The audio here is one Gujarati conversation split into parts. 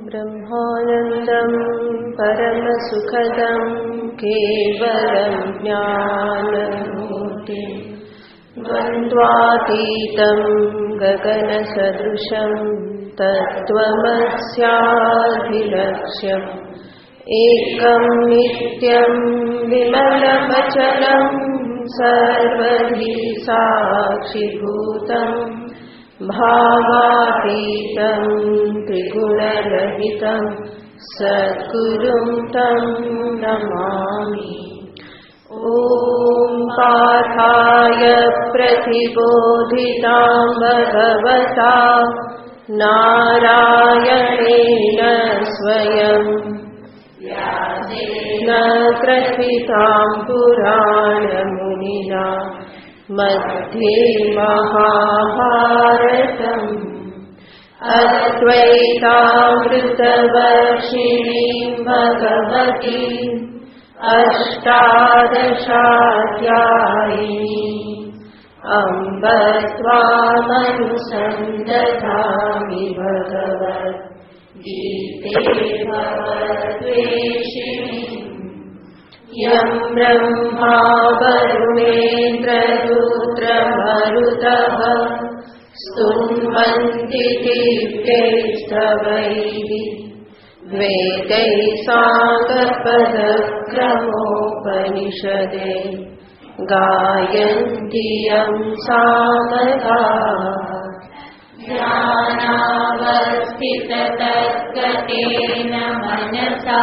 ब्रह्मानन्दं परमसुखदं केवलं ज्ञानमूर्तिं द्वन्द्वातीतं गगनसदृशं तत्त्वमस्याधिलक्ष्यम् एकं नित्यं विमलमचलं सर्वधी साक्षिभूतम् भावातीतं त्रिगुणरहितं सद्गुरुं तं नमामि। ॐ पार्थाय प्रतिबोधितां भगवता नारायणेन स्वयं व्यासेन ग्रथितां पुराणमुनिना मध्ये महाभारतम् अद्वैतामृतवर्षिणीं भगवतीम् अष्टादशाध्यायिनीम् अम्ब त्वामनुसन्दधामि भगवद्गीते भगवद्वेषिणीम् यं ब्रह्मा वरुणेन्द्ररुद्रमरुतः स्तुन्वन्ति दिव्यैस्तवैः वेदैः साङ्गपदक्रमोपनिषदे गायन्ति यं सामगाः ध्यानावस्थिततद्गतेन मनसा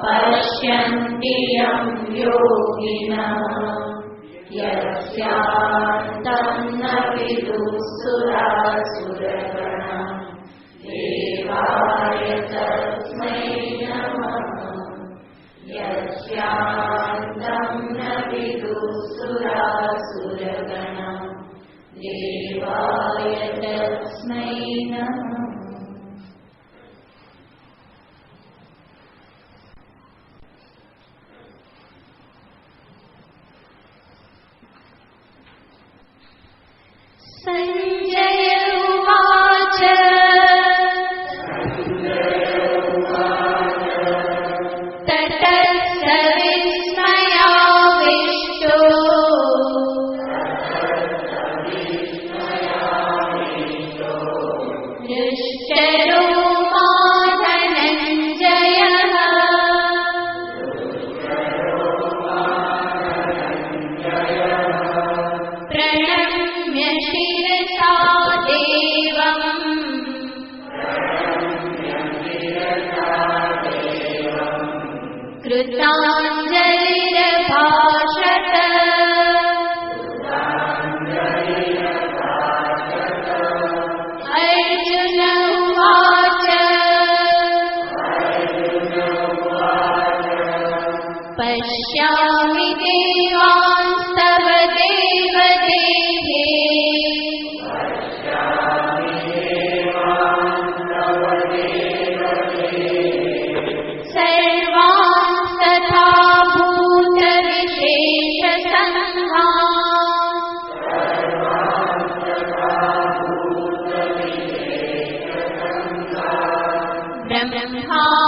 पश्यन्ति यं योगिनः यस्यान्तं न विदुःसुरासुरगणा देवाय तस्मै नमः। यस्यान्तं न विदुःसुरासुरगणा देवाय तस्मै नमः। संजय उवाच ततः स विस्मयाविष्टो दुष्टरो धनञ्जयः प्रणम्य शिरसा देवम् कृताञ्जलिरभाषत अर्जुन उवाच पश्यामि देवांस्तव देवदेहे सर्वांस्तथा भूतविशेषसङ्घाः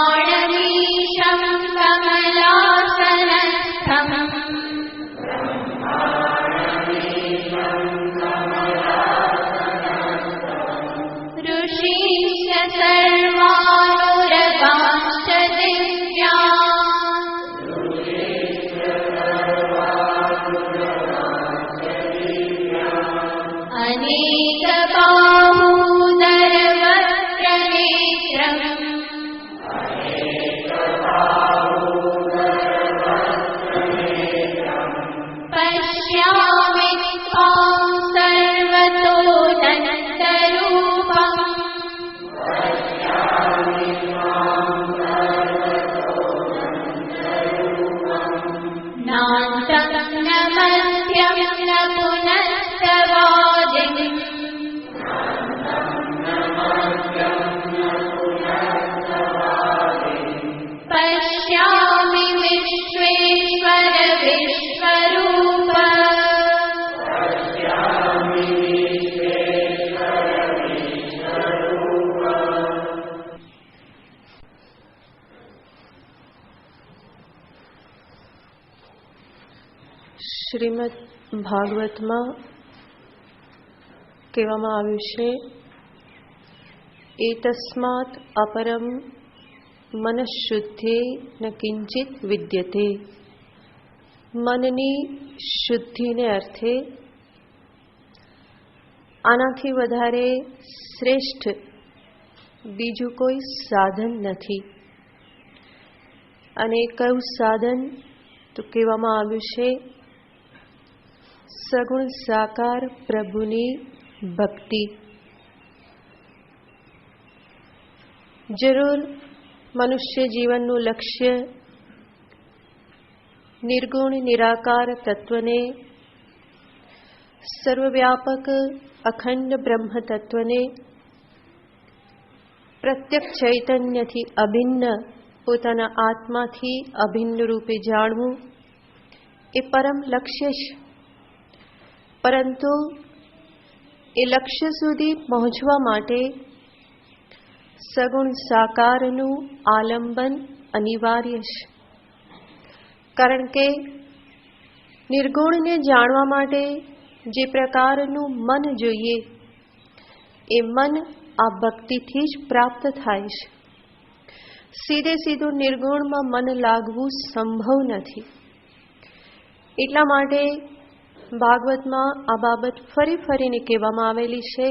ब्रह्माणमीशं कमलासनस्थम् ऋषीश्च सर्वानुरगांश्च दिव्यान् अनेकबाहूदरवक्त्रनेत्रम् पश्यामि त्वां सर्वतोऽनन्तरूपम् नान्तं न मध्यं न पुनस्तवादिम् पश्यामि विश्वेश्वर विश्वरूप શ્રીમદ ભાગવતમાં કહેવામાં આવ્યું છે, એતસ્માત અપરમ મનઃશુદ્ધ્યે ન કિંચિત વિદ્યતે. મનની શુદ્ધિને અર્થે આનાથી વધારે શ્રેષ્ઠ બીજું કોઈ સાધન નથી. અને કયું સાધન તો કહેવામાં આવ્યું છે, સગુણ સાકાર પ્રભુની ભક્તિ. જરૂર મનુષ્ય જીવનનું લક્ષ્ય નિર્ગુણ નિરાકાર તત્વને, સર્વવ્યાપક અખંડ બ્રહ્મ તત્વને પ્રત્યક્ષ ચૈતન્યથી અભિન્ન, પોતાના આત્માથી અભિન્ન રૂપે જાણવું એ પરમ લક્ષ્ય છે. પરંતુ એ લક્ષ્ય સુધી પહોંચવા માટે સગુણ સાકારનું આલંબન અનિવાર્ય છે. કારણ કે નિર્ગુણને જાણવા માટે જે પ્રકારનું મન જોઈએ એ મન આ ભક્તિથી જ પ્રાપ્ત થાય છે. સીધે સીધું નિર્ગુણમાં મન લાગવું સંભવ નથી. એટલા માટે ભાગવતમાં આ બાબત ફરી ફરીને કહેવામાં આવેલી છે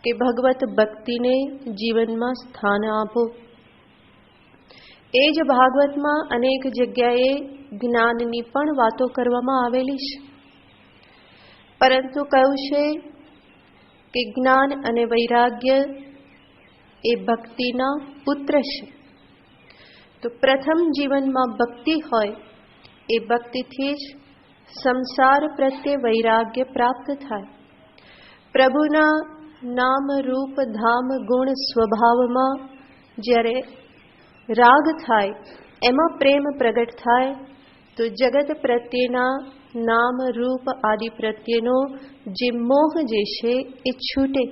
કે ભગવત ભક્તિને જીવનમાં સ્થાન આપો. એ જ ભાગવતમાં અનેક જગ્યાએ જ્ઞાનની પણ વાતો કરવામાં આવેલી છે. પરંતુ કહ્યું છે કે જ્ઞાન અને વૈરાગ્ય એ ભક્તિના પુત્ર છે. તો પ્રથમ જીવનમાં ભક્તિ હોય, એ ભક્તિથી જ સંસાર પ્રત્યે વૈરાગ્ય પ્રાપ્ત થાય. પ્રભુના નામ રૂપ ધામ ગુણ સ્વભાવમાં જ્યારે રાગ થાય, એમાં પ્રેમ પ્રગટ થાય, તો જગત પ્રત્યેના નામ રૂપ આદિ પ્રત્યેનો જે મોહ જે છે એ છૂટે.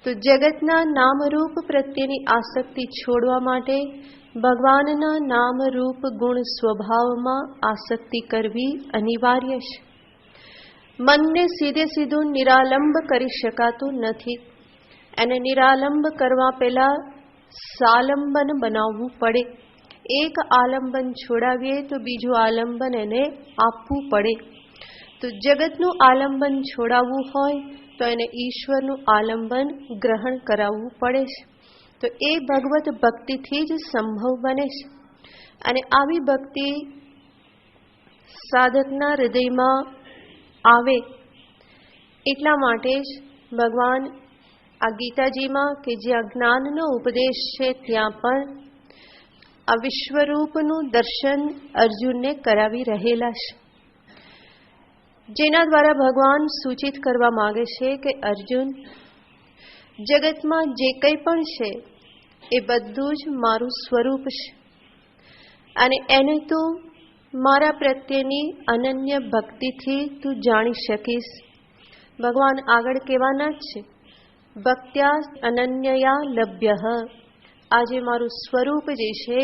તો જગતના નામરૂપ પ્રત્યેની આસક્તિ છોડવા માટે ભગવાનના નામરૂપ ગુણ સ્વભાવમાં આસક્તિ કરવી અનિવાર્ય છે. મનને સીધે સીધું નિરાલંબ કરી શકાતું નથી. એને નિરાલંબ કરવા પહેલા સાલંબન બનાવવું પડે. એક આલંબન છોડાવીએ તો બીજું આલંબન એને આપવું પડે. તો જગતનું આલંબન છોડાવવું હોય તો એને ઈશ્વરનું આલંબન ગ્રહણ કરાવવું પડે છે. તો એ ભગવત ભક્તિથી જ સંભવ બને છે. અને આવી ભક્તિ સાધકના હૃદયમાં આવે એટલા માટે જ ભગવાન આ ગીતાજીમાં કે જ્યાં જ્ઞાનનો ઉપદેશ છે ત્યાં પણ આ વિશ્વરૂપનું દર્શન અર્જુનને કરાવી રહેલા છે. જેના દ્વારા ભગવાન સૂચિત કરવા માંગે છે કે અર્જુન, જગતમાં જે કંઈ પણ છે એ બધું જ મારું સ્વરૂપ છે. અને એને તું મારા પ્રત્યેની અનન્ય ભક્તિથી તું જાણી શકીશ. ભગવાન આગળ કહેવાના જ છે, ભક્ત્યા અનન્યયા લભ્યઃ. આજે મારું સ્વરૂપ જે છે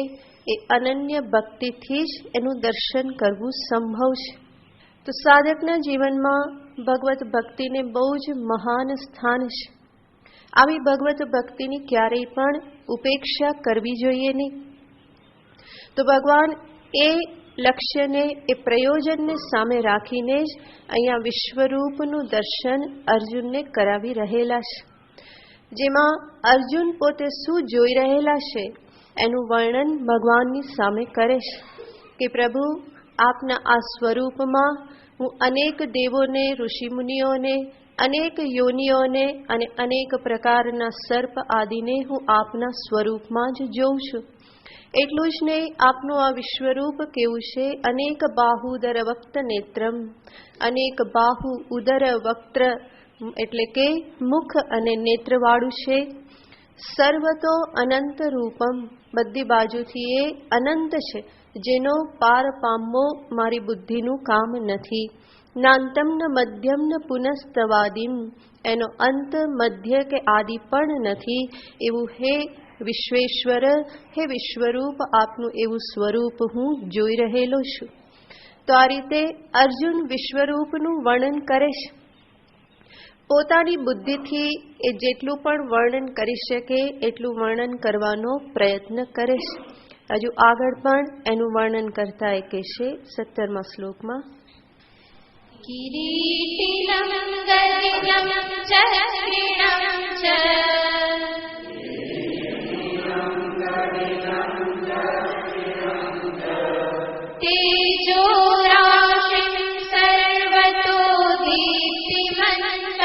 એ અનન્ય ભક્તિથી જ એનું દર્શન કરવું સંભવ છે. તો સાધકના જીવનમાં ભગવત ભક્તિને બહુ જ મહાન સ્થાન છે. આવી ભગવત ભક્તિની ક્યારેય પણ ઉપેક્ષા કરવી જોઈએ નહીં. તો ભગવાન એ લક્ષ્યને, એ પ્રયોજનને સામે રાખીને જ અહીંયા વિશ્વરૂપનું દર્શન અર્જુનને કરાવી રહેલા છે. જેમાં અર્જુન પોતે શું જોઈ રહેલા છે એનું વર્ણન ભગવાનની સામે કરે છે કે પ્રભુ, આપના આ સ્વરૂપમાં હું અનેક દેવોને, ઋષિમુનિઓને, અનેક યોનિઓને અને અનેક પ્રકારના સર્પ આદિને હું આપના સ્વરૂપમાં જ જોઉં છું. એટલું જ નહીં, આપનું આ વિશ્વરૂપ કેવું છે, અનેક બાહુદર વક્ત નેત્રમ. અનેક બાહુ ઉદર વક્ત્ર એટલે કે મુખ અને નેત્રવાળું છે. સર્વતો અનંત રૂપમ, બધી બાજુથી એ અનંત છે, જેનો પાર પામવો મારી બુદ્ધિનું કામ નથી. નાંતમ ન મધ્યમ ન પુનસ્તવાદિમ, એનો અંત, મધ્ય કે આદિ પણ નથી. એવું હે વિશ્વેશ્વર, હે વિશ્વરૂપ, આપનું એવું સ્વરૂપ હું જોઈ રહેલો છું. તો આ રીતે અર્જુન વિશ્વરૂપનું વર્ણન કરે છે. પોતાની બુદ્ધિથી એ જેટલું પણ વર્ણન કરી શકે એટલું વર્ણન કરવાનો પ્રયત્ન કરે છે. હજુ આગળ પણ એનું વર્ણન કરતા એ કહેશે 17મા શ્લોકમાં, કિરીટિનમ ગદિનમ ચક્રિણમ ચ તેજો રાશિં સર્વતો દીપ્તિમંતં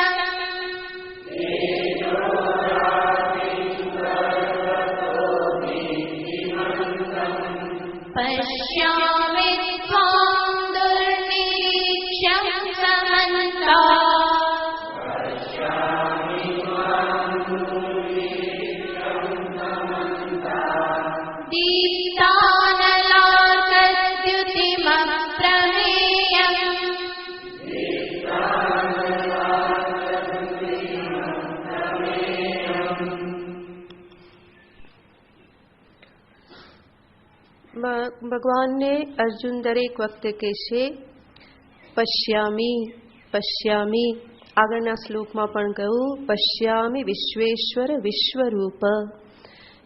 પશ્યામિ ત્વાં દુર્નિરીક્ષ્યં સમન્તા દીપ્તાનલાર્કદ્યુતિમપ્રમેયम्. ભગવાનને અર્જુન દરેક વખતે કહેશે પશ્યામી પશ્યામી. આગળના શ્લોકમાં પણ કહ્યું પશ્યામી વિશ્વેશ્વર વિશ્વરૂપ.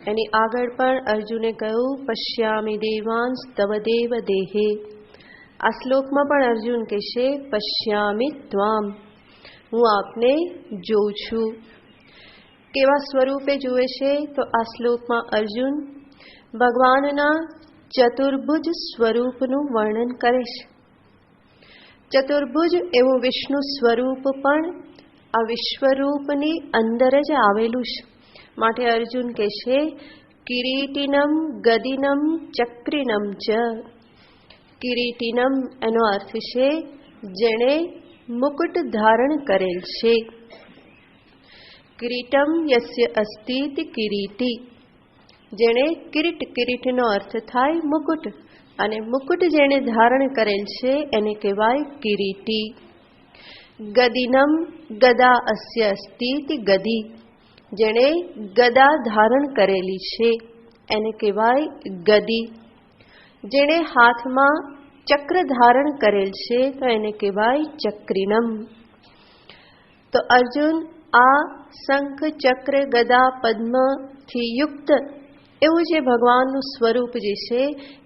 એની આગળ પણ અર્જુને કહ્યું પશ્યામી દેવાંશ તવ દેવ દેહે. આ શ્લોકમાં પણ અર્જુન કહેશે પશ્યામી ત્વામ, હું આપને જોઉં છું. કેવા સ્વરૂપે જુએ છે? તો આ શ્લોકમાં અર્જુન ભગવાનના ચતુર્ભુજ સ્વરૂપનું વર્ણન કરે છે. ચતુર્ભુજ એવું વિષ્ણુ સ્વરૂપ પણ આ વિશ્વરૂપની અંદર જ આવેલું છે. માટે અર્જુન કહેશે કિરીટિનમ ગદિનમ ચક્રિનમ ચ. કિરીટિનમ એનો અર્થ છે જેણે મુકુટ ધારણ કરેલ છે. કિરીટમ યસ્ય અસ્તિ કિરીટી. જેણે કિરીટ, કિરીટનો અર્થ થાય મુકુટ, અને મુકુટ જેણે ધારણ કરેલ છે એને કહેવાય કિરીટી. ગદિનમ ગદા અસ્ય અસ્તિ ગદી. જેણે ગદા ધારણ કરેલી છે એને કહેવાય ગદી. જેણે હાથમાં ચક્ર ધારણ કરેલ છે તો એને કહેવાય ચક્રિનમ. તો અર્જુન આ શંખ ચક્ર ગદા પદ્મથી યુક્ત એવું જે ભગવાનનું સ્વરૂપ જે છે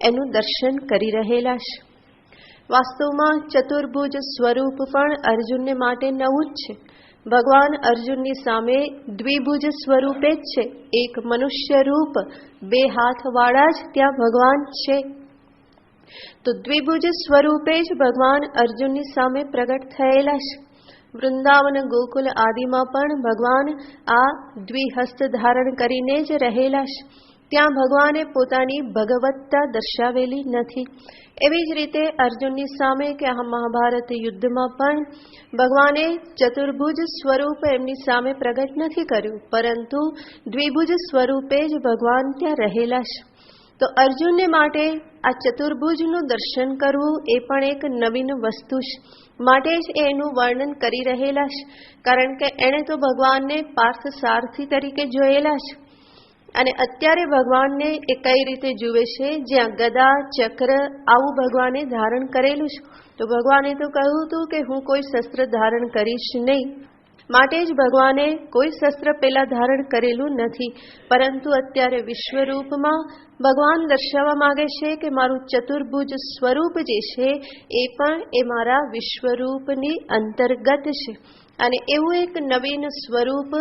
એનું દર્શન કરી રહેલા છે. વાસ્તવમાં ચતુર્ભુજ સ્વરૂપ પણ અર્જુનને માટે નવું જ છે. ભગવાન અર્જુનની સામે દ્વિભુજ સ્વરૂપે જ છે. એક મનુષ્ય રૂપ, બે હાથવાળા જ ત્યાં ભગવાન છે. તો દ્વિભુજ સ્વરૂપે જ ભગવાન અર્જુનની સામે પ્રગટ થયેલા છે. વૃંદાવન ગોકુલ આદિમાં પણ ભગવાન આ દ્વિહસ્ત ધારણ કરીને જ રહેલા છે. ત્યાં ભગવાને પોતાની ભગવત્તા દર્શાવેલી નથી. એવી જ રીતે અર્જુનની સામે કે આ મહાભારત યુદ્ધમાં પણ ભગવાને ચતુર્ભુજ સ્વરૂપ એમની સામે પ્રગટ નથી કર્યું, પરંતુ દ્વિભુજ સ્વરૂપે જ ભગવાન ત્યાં રહેલા છે. તો અર્જુનને માટે આ ચતુર્ભુજનું દર્શન કરવું એ પણ એક નવીન વસ્તુ છે. માટે જ એનું વર્ણન કરી રહેલા છે. કારણ કે એણે તો ભગવાનને પાર્થ સારથી તરીકે જોયેલા છે, અને અત્યારે ભગવાનને એ કઈ રીતે જુએ છે, જ્યાં ગદા ચક્ર આવું ભગવાને ધારણ કરેલું છે. તો ભગવાને તો કહ્યું હતું કે હું કોઈ શસ્ત્ર ધારણ કરીશ નહીં. માટે જ ભગવાને કોઈ શસ્ત્ર પહેલા ધારણ કરેલું નથી, પરંતુ અત્યારે વિશ્વરૂપમાં ભગવાન દર્શાવવા માંગે છે કે મારું ચતુર્ભુજ સ્વરૂપ જે છે એ પણ એ મારા વિશ્વરૂપની અંતર્ગત છે. અને એવું એક નવીન સ્વરૂપ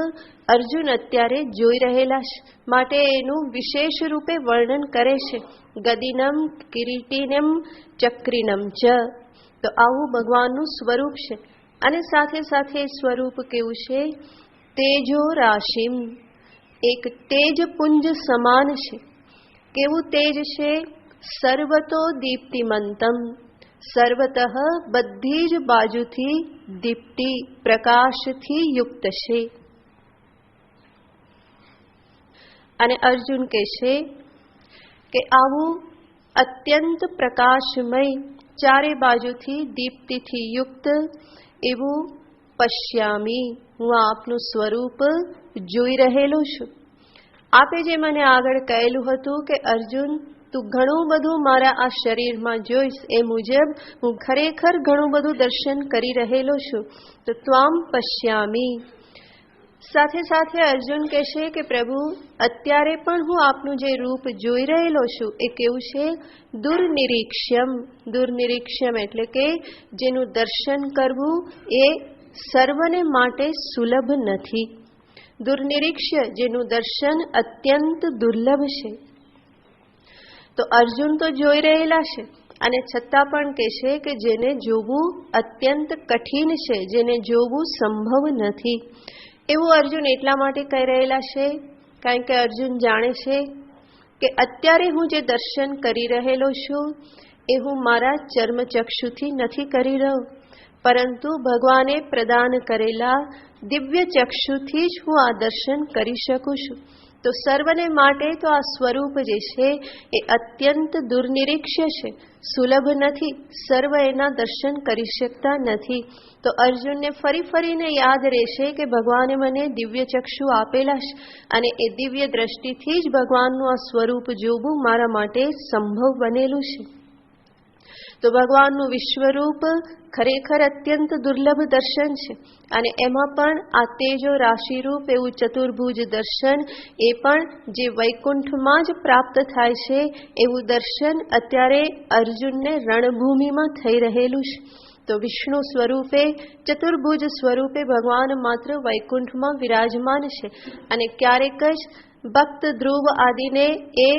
અર્જુન અત્યારે જોઈ રહેલા છે. માટે એનું વિશેષ રૂપે વર્ણન કરે છે, ગદિનમ કિરીટિનમ ચક્રિનમ ચ. તો આવું ભગવાનનું સ્વરૂપ છે. અને સાથે સાથે સ્વરૂપ કેવું છે? તેજો રાશિમ, એક તેજપુંજ સમાન છે. કેવું તેજ છે? સર્વતો દીપ્તિમંતમ, સર્વતઃ બધી જ બાજુથી દીપ્તિ પ્રકાશથી યુક્ત છે. અને અર્જુન કહે છે કે આવું અત્યંત પ્રકાશમય, ચારે બાજુથી દીપ્તિથી યુક્ત એવું પશ્યામી, હું આપનું સ્વરૂપ જોઈ રહેલો છું. આપે જે મને આગળ કહેલું હતું કે અર્જુન તું ઘણું બધું મારા આ શરીરમાં જોઈશ, એ મુજબ હું ખરેખર ઘણું બધું દર્શન કરી રહેલો છું. તો ત્વામ પશ્યામી. સાથે સાથે અર્જુન કહેશે કે પ્રભુ, અત્યારે પણ હું આપનું જે રૂપ જોઈ રહેલો છું એ કેવું છે? દુર્નિરીક્ષ્યમ. દુર્નિરીક્ષ્યમ એટલે કે જેનું દર્શન કરવું એ સર્વને માટે સુલભ નથી. દુર્નિરીક્ષ્ય, જેનું દર્શન અત્યંત દુર્લભ છે. તો અર્જુન તો જોઈ રહેલા છે અને છતાં પણ કહેશે કે જેને જોવું અત્યંત કઠિન છે, જેને જોવું સંભવ નથી. એવું અર્જુન એટલા માટે કહી રહેલા છે કારણ કે અર્જુન જાણે છે કે અત્યારે હું જે દર્શન કરી રહેલો છું એ હું મારા ચર્મચક્ષુથી નથી કરી રહ્યો, પરંતુ ભગવાને પ્રદાન કરેલા દિવ્ય ચક્ષુથી જ હું આ દર્શન કરી શકું છું. તો સર્વને માટે તો આ સ્વરૂપ જે છે એ અત્યંત દુર્નિરીક્ષ્ય છે, સુલભ નથી. સર્વ એના દર્શન કરી શકતા નથી. તો અર્જુનને ફરી ફરીને યાદ રહેશે કે ભગવાને મને દિવ્ય ચક્ષુ આપેલા છે અને એ દિવ્ય દ્રષ્ટિથી જ ભગવાનનું આ સ્વરૂપ જોવું મારા માટે સંભવ બનેલું છે. તો ભગવાનનું વિશ્વરૂપ ખરેખર અત્યંત દુર્લભ દર્શન છે અને એમાં પણ આ તેજો રાશિરૂપ એવું ચતુર્ભુજ દર્શન, એ પણ જે વૈકુંઠમાં જ પ્રાપ્ત થાય છે એવું દર્શન અત્યારે અર્જુનને રણભૂમિમાં થઈ રહેલું છે. તો વિષ્ણુ સ્વરૂપે, ચતુર્ભુજ સ્વરૂપે ભગવાન માત્ર વૈકુંઠમાં વિરાજમાન છે અને ક્યારેક જ ભક્ત ધ્રુવ આદિને એ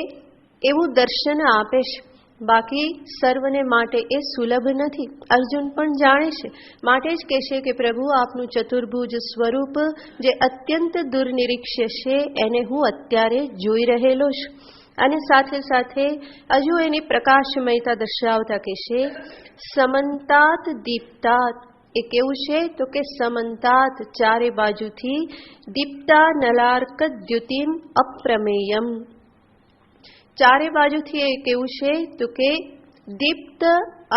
એવું દર્શન આપે છે, બાકી સર્વને માટે એ સુલભ નથી. અર્જુન પણ જાણે છે, માટે જ કહેશે કે પ્રભુ આપનું ચતુર્ભુજ સ્વરૂપ જે અત્યંત દુર્નિરીક્ષ્ય છે એને હું અત્યારે જોઈ રહેલો છું. અને સાથે સાથે હજુ એની પ્રકાશમયતા દર્શાવતા કહેશે સમંતાત દીપ્તાત. એ કેવું છે? તો કે સમંતાત, ચારે બાજુથી, દીપ્તા નલાર્ક દ્યુતિમ અપ્રમેયમ. ચારે બાજુથી એ કેવું છે? તો કે દીપ્ત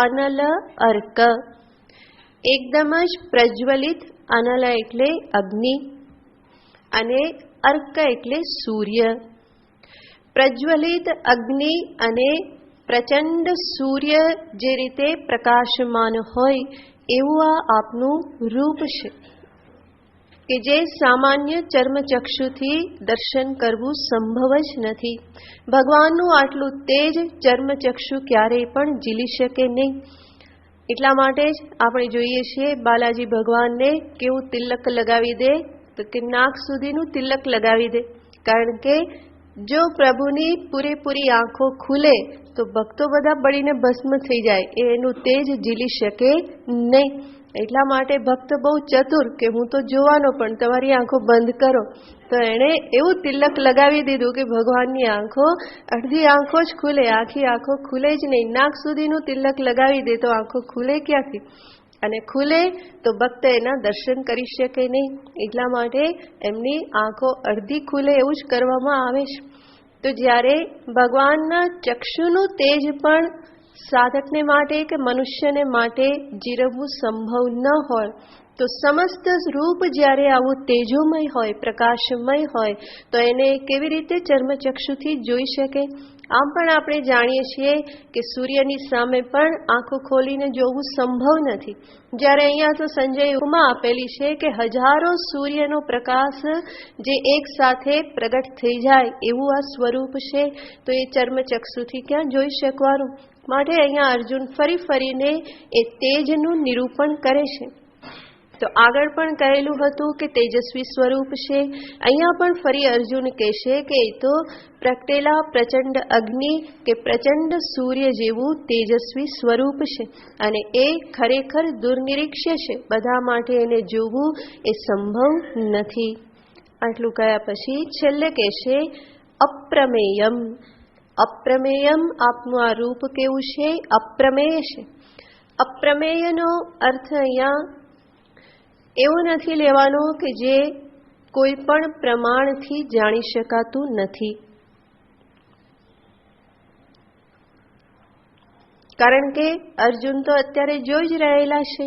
અનલ અર્ક, એકદમ જ પ્રજ્વલિત. અનલ એટલે અગ્નિ અને અર્ક એટલે સૂર્ય. પ્રજ્વલિત અગ્નિ અને પ્રચંડ સૂર્ય જે રીતે પ્રકાશમાન હોય એવું આ આપનું રૂપ છે કે જે સામાન્ય ચર્મચક્ષુથી દર્શન કરવું સંભવ જ નથી. ભગવાનનું આટલું તેજ ચર્મચક્ષુ ક્યારેય પણ ઝીલી શકે નહીં. એટલા માટે જ આપણે જોઈએ છીએ બાલાજી ભગવાનને કેવું તિલક લગાવી દે, તો કે નાક સુધીનું તિલક લગાવી દે. કારણ કે જો પ્રભુની પૂરેપૂરી આંખો ખુલે તો ભક્તો બધા બળીને ભસ્મ થઈ જાય, એનું તેજ ઝીલી શકે નહીં. એટલા માટે ભક્ત બહુ ચતુર કે હું તો જોવાનો પણ તમારી આંખો બંધ કરો. તો એણે એવું તિલક લગાવી દીધું કે ભગવાનની આંખો, અડધી આંખો જ ખુલે, આખી આંખો ખુલે જ નહીં. નાક સુધીનું તિલક લગાવી દે તો આંખો ખુલે ક્યાંથી? અને ખુલે તો ભક્ત એના દર્શન કરી શકે નહીં. એટલા માટે એમની આંખો અડધી ખુલે એવું જ કરવામાં આવે છે. તો જ્યારે ભગવાનના ચક્ષુનું તેજ પણ સાધકને માટે કે મનુષ્યને માટે જીરવવું સંભવ ન હોય, તો સમસ્ત રૂપ જ્યારે આવું તેજોમય હોય, પ્રકાશમય હોય, તો એને કેવી રીતે ચર્મચક્ષુથી જોઈ શકે? આમ પણ આપણે જાણીએ છીએ કે સૂર્યની સામે પણ આંખો ખોલીને જોવું સંભવ નથી. જ્યારે અહીંયા તો સંજય ઉપમા આપેલી છે કે હજારો સૂર્યનો પ્રકાશ જે એક સાથે પ્રગટ થઈ જાય એવું આ સ્વરૂપ છે, તો એ ચર્મચક્ષુથી ક્યાં જોઈ શકવાનું? માટે અહીંયા અર્જુન ફરી ફરીને એ તેજનું નિરૂપણ કરે છે. તો આગળ પણ કહેલું હતું કે તેજસ્વી સ્વરૂપ છે. અહીંયા પણ ફરી અર્જુન કહેશે કે એ તો પ્રગટેલા પ્રચંડ અગ્નિ કે પ્રચંડ સૂર્ય જેવું તેજસ્વી સ્વરૂપ છે અને એ ખરેખર દુર્નિરીક્ષ્ય છે. બધા માટે એને જોવું એ સંભવ નથી. આટલું કહ્યા પછી છેલ્લે કહેશે અપ્રમેયમ. અપ્રમેયમ, આપનું આ રૂપ કેવું છે? અપ્રમેય છે. અપ્રમેયનો અર્થ અહીંયા એવો નથી લેવાનો કે જે કોઈ પણ પ્રમાણથી જાણી શકાતું નથી. કારણ કે અર્જુન તો અત્યારે જોઈ જ રહેલા છે.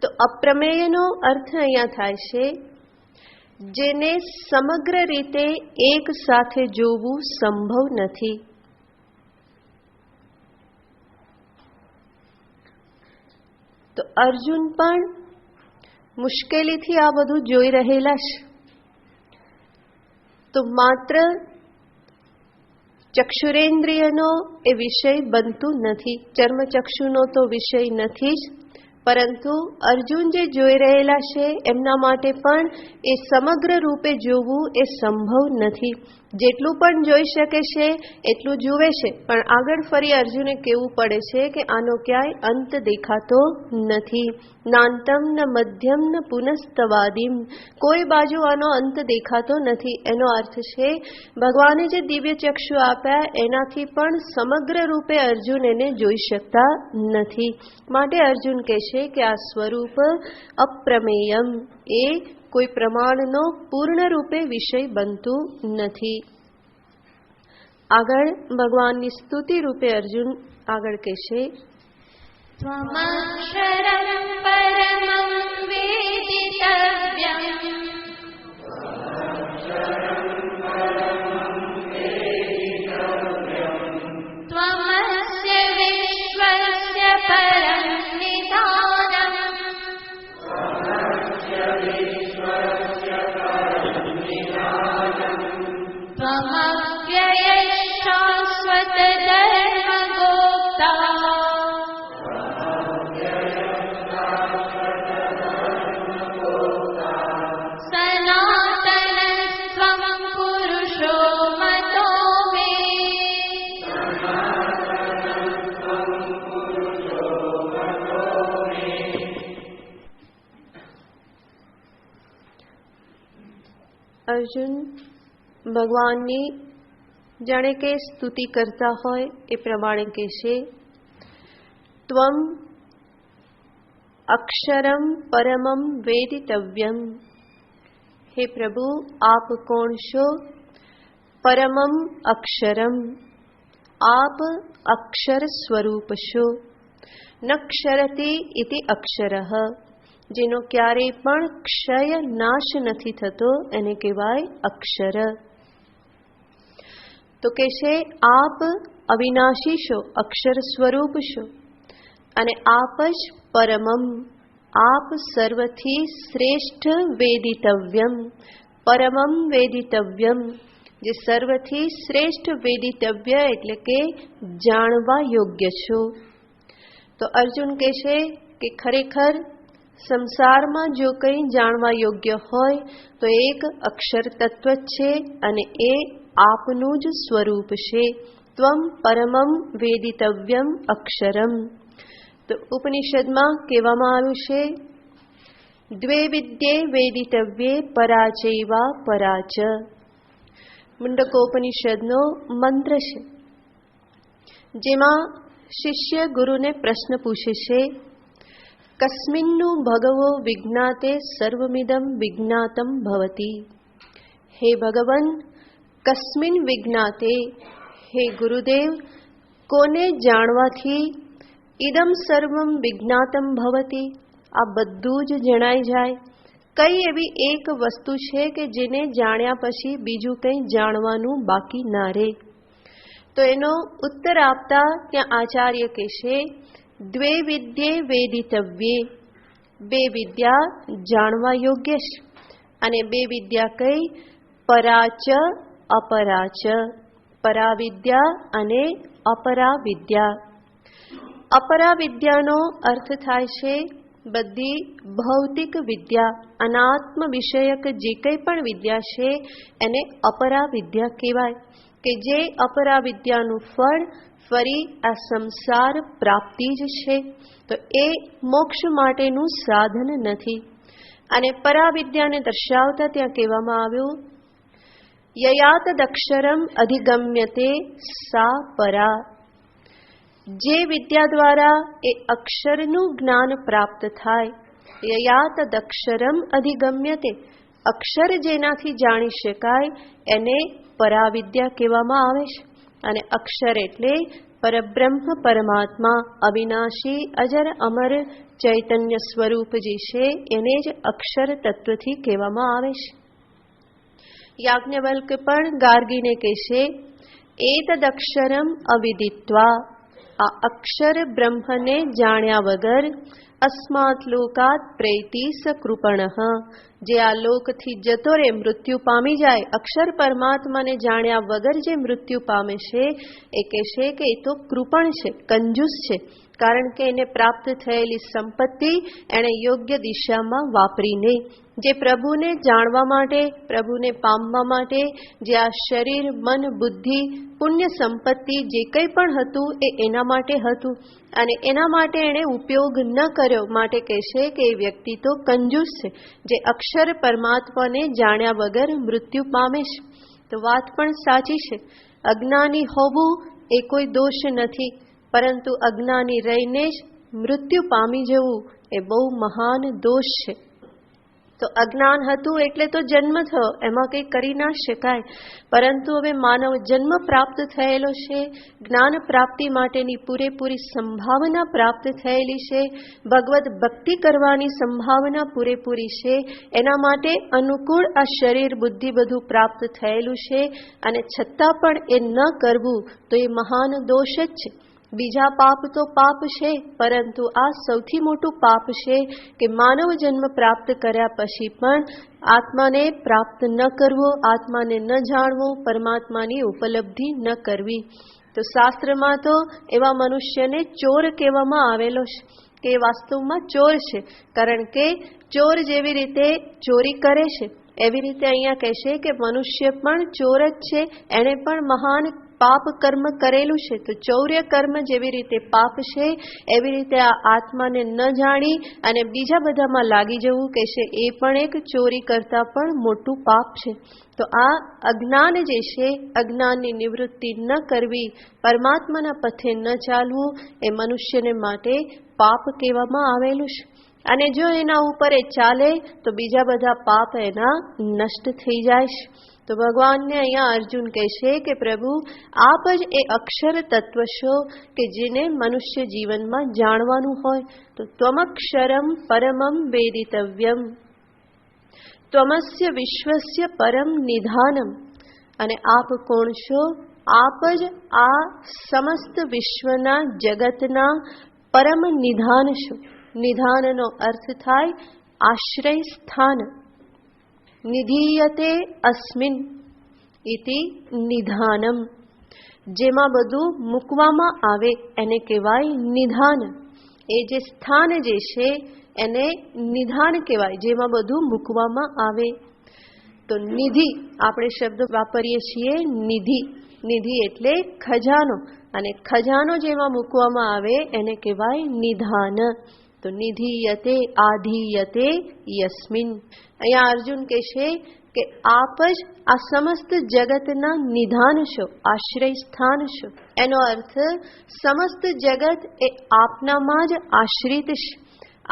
તો અપ્રમેયનો અર્થ અહીંયા થાય છે જેને સમગ્ર રીતે એક સાથે જોવું સંભવ નથી. તો અર્જુન પણ મુશ્કેલીથી આ બધું જોઈ રહેલા છે. તો માત્ર ચક્ષુરેન્દ્રિયનો એ વિષય બનતું નથી, ચર્મચક્ષુનો તો વિષય નથી જ, પરંતુ અર્જુન જે જોઈ રહેલા છે એમના માટે પણ એ સમગ્ર રૂપે જોવું એ સંભવ નથી. જેટલું પણ જોઈ શકે છે એટલું જુએ છે, પણ આગળ ફરી અર્જુને કહેવું પડે છે કે આનો ક્યાંય અંત દેખાતો નથી. નાંતમ ન મધ્યમ ન પુનસ્તવાદિમ, કોઈ બાજુ આનો અંત દેખાતો નથી. એનો અર્થ છે ભગવાને જે દિવ્ય ચક્ષુ આપ્યા એનાથી પણ સમગ્ર રૂપે અર્જુન એને જોઈ શકતા નથી. માટે અર્જુન કહે છે કે આ સ્વરૂપ અપ્રમેયમ, એ કોઈ પ્રમાણનો પૂર્ણ રૂપે વિષય બનતું નથી. આગળ ભગવાનની સ્તુતિ રૂપે અર્જુન આગળ કહેશે, ત્વમક્ષરં પરમં વેદિતવ્યં ત્વમસ્ય વિશ્વસ્ય પરં નિધાનમ ત્વમવ્યયઃ શાશ્વત ધર્મગોપ્તા સનાતનસ્ત્વં પુરુષો મતો મે. અર્જુન ભગવાનની જાણે કે સ્તુતિ કરતા હોય એ પ્રમાણે કહેશે, ત્વમ અક્ષરમ પરમમ વેદિતવ્યમ. હે પ્રભુ, આપ કોણ છો? પરમમ અક્ષરમ, આપ અક્ષર સ્વરૂપ છો. ન ક્ષરતિ ઇતિ અક્ષરઃ, જેનો ક્યારેય પણ ક્ષય નાશ નથી થતો એને કહેવાય અક્ષર. તો કે છે આપ અવિનાશી છો, અક્ષર સ્વરૂપ છો, અને આપ જ પરમમ, આપ સર્વથી શ્રેષ્ઠ વેદિતવ્યમ. પરમમ વેદિતવ્યમ, જે સર્વથી શ્રેષ્ઠ વેદિતવ્ય એટલે કે જાણવા યોગ્ય છો. તો અર્જુન કહે છે કે ખરેખર સંસારમાં જો કંઈ જાણવા યોગ્ય હોય તો એક અક્ષર તત્વ છે, અને એ આપનું જ સ્વરૂપ છે. ત્વમ પરમમ વેદિતવ્યમ અક્ષરમ. તો ઉપનિષદમાં કહેવામાં આવ્યું છે, દ્વે વિદ્યે વેદિતવ્યે પરાચૈવા પરાચ. મુંડકોપનિષદનો મંત્ર છે, જેમાં શિષ્ય ગુરુને પ્રશ્ન પૂછે છે, કસ્મિન્નુ ભગવો વિજ્ઞાતે સર્વમિદં વિજ્ઞાતમ ભવતી. હે ભગવન, કસ્મિન વિજ્ઞાતે, હે ગુરુદેવ, કોને જાણવાથી ઇદમ સર્વમ વિજ્ઞાતમ ભવતી, આ બધું જ જણાઈ જાય? કઈ એવી એક વસ્તુ છે કે જેને જાણ્યા પછી બીજું કંઈ જાણવાનું બાકી ના રહે? તો એનો ઉત્તર આપતા ત્યાં આચાર્ય કહેશે, દ્વે વિદ્યે વેદિતવ્યે, બે વિદ્યા જાણવા યોગ્ય છે, અને બે વિદ્યા કઈ? પરાચ અપરાચ, પરાવિદ્યા અને અપરાવિદ્યા. અપરાવિદ્યાનો અર્થ થાય છે બધી ભૌતિક વિદ્યા, અનાત્મ વિષયક જે કંઈ પણ વિદ્યા છે એને અપરાવિદ્યા કહેવાય, કે જે અપરાવિદ્યાનું ફળ ફરી આ સંસાર પ્રાપ્તિ જ છે. તો એ મોક્ષ માટેનું સાધન નથી. અને પરાવિદ્યાને દર્શાવતા ત્યાં કહેવામાં આવ્યું, યયાત દક્ષરમ અધિગમ્યતે સા પરા. જે વિદ્યા દ્વારા એ અક્ષરનું જ્ઞાન પ્રાપ્ત થાય, યયાત દક્ષરમ અધિગમ્યતે, અક્ષર જેનાથી જાણી શકાય એને પરાવિદ્યા કહેવામાં આવે છે. અને અક્ષર એટલે પરબ્રહ્મ પરમાત્મા, અવિનાશી અજર અમર ચૈતન્ય સ્વરૂપ જે છે એને જ અક્ષર તત્વથી કહેવામાં આવે છે. યાજ્ઞવલ્ક પણ ગાર્ગીને કહેશે, એતદક્ષરમ અવિદિત્વા, આ અક્ષર બ્રહ્મને જાણ્યા વગર અસ્માત લોકાત પ્રૈતિ સકૃપણઃ, જે આ લોકથી જતો રે, મૃત્યુ પામી જાય, અક્ષર પરમાત્માને જાણ્યા વગર જે મૃત્યુ પામે છે એ કહેશે કે એ તો કૃપણ છે, કંજૂસ છે. કારણ કે એને પ્રાપ્ત થયેલી સંપત્તિ એણે યોગ્ય દિશામાં વાપરીને, જે પ્રભુને જાણવા માટે, પ્રભુને પામવા માટે જે આ શરીર, મન, બુદ્ધિ, પુણ્ય સંપત્તિ જે કંઈ પણ હતું એ એના માટે હતું અને એના માટે એણે ઉપયોગ ન કર્યો, માટે કહેશે કે એ વ્યક્તિ તો કંજૂસ છે, જે અક્ષર પરમાત્માને જાણ્યા વગર મૃત્યુ પામે છે. તો વાત પણ સાચી છે. અજ્ઞાની હોવું એ કોઈ દોષ નથી, પરંતુ અજ્ઞાની રહીને જ મૃત્યુ પામી જવું એ બહુ મહાન દોષ છે. તો અજ્ઞાન હતું એટલે તો જન્મ થયો, એમાં કંઈ કરી ના શકાય. પરંતુ હવે માનવ જન્મ પ્રાપ્ત થયેલો છે, જ્ઞાન પ્રાપ્તિ માટેની પૂરેપૂરી સંભાવના પ્રાપ્ત થયેલી છે, ભગવત ભક્તિ કરવાની સંભાવના પૂરેપૂરી છે, એના માટે અનુકૂળ આ શરીર, બુદ્ધિ બધું પ્રાપ્ત થયેલું છે અને છતાં પણ એ ન કરવું તો એ મહાન દોષ જ છે. બીજા પાપ તો પાપ છે, પરંતુ આ સૌથી મોટું પાપ છે કે માનવ જન્મ પ્રાપ્ત કર્યા પછી પણ આત્માને પ્રાપ્ત ન કરવો, આત્માને ન જાણવો, પરમાત્માની ઉપલબ્ધિ ન કરવી. તો શાસ્ત્રમાં તો એવા મનુષ્યને ચોર કહેવામાં આવેલો છે કે એ વાસ્તવમાં ચોર છે, કારણ કે ચોર જેવી રીતે ચોરી કરે છે એવી રીતે અહીંયા કહેશે કે મનુષ્ય પણ ચોર જ છે, એણે પણ મહાન પાપ કર્મ કરેલું છે. તો ચૌર્ય કર્મ જેવી રીતે પાપ છે, એવી રીતે આ આત્માને ન જાણી અને બીજા બધામાં લાગી જવું કહેશે એ પણ એક ચોરી કરતા પણ મોટું પાપ છે. તો આ અજ્ઞાન જે છે, અજ્ઞાનની નિવૃત્તિ ન કરવી, પરમાત્માના પથે ન ચાલવું એ મનુષ્યને માટે પાપ કહેવામાં આવેલું છે. અને જો એના ઉપર એ ચાલે તો બીજા બધા પાપ એના નષ્ટ થઈ જાય છે. તો ભગવાનને અહીંયા અર્જુન કહેશે કે પ્રભુ આપ જ એ અક્ષર તત્વ છો કે જેને મનુષ્ય જીવનમાં જાણવાનું હોય. તો ત્વમક્ષરમ પરમમ વેદિતવ્યમ, ત્વમસ્ય વિશ્વસ્ય પરમ નિધાનમ. અને આપ કોણ છો? આપ જ આ સમસ્ત વિશ્વના, જગતના પરમ નિધાન છો. નિધાનનો અર્થ થાય આશ્રય સ્થાન. નિધીયતે અસ્મિન ઇતિ નિધાનમ, જેમાં બધું મૂકવામાં આવે એને કહેવાય નિધાન. એ જે સ્થાન જે છે એને નિધાન કહેવાય, જેમાં બધું મૂકવામાં આવે. તો નિધિ આપણે શબ્દ વાપરીએ છીએ, નિધિ. નિધિ એટલે ખજાનો, અને ખજાનો જેમાં મૂકવામાં આવે એને કહેવાય નિધાન. તો નિધીયતે આધીયતે યસ્મિન. અહીંયા અર્જુન કહેશે કે આપ જ આ સમસ્ત જગતના નિધાન છો, આશ્રય સ્થાન છો. એનો અર્થ સમસ્ત જગત એ આપનામાં જ આશ્રિત છે.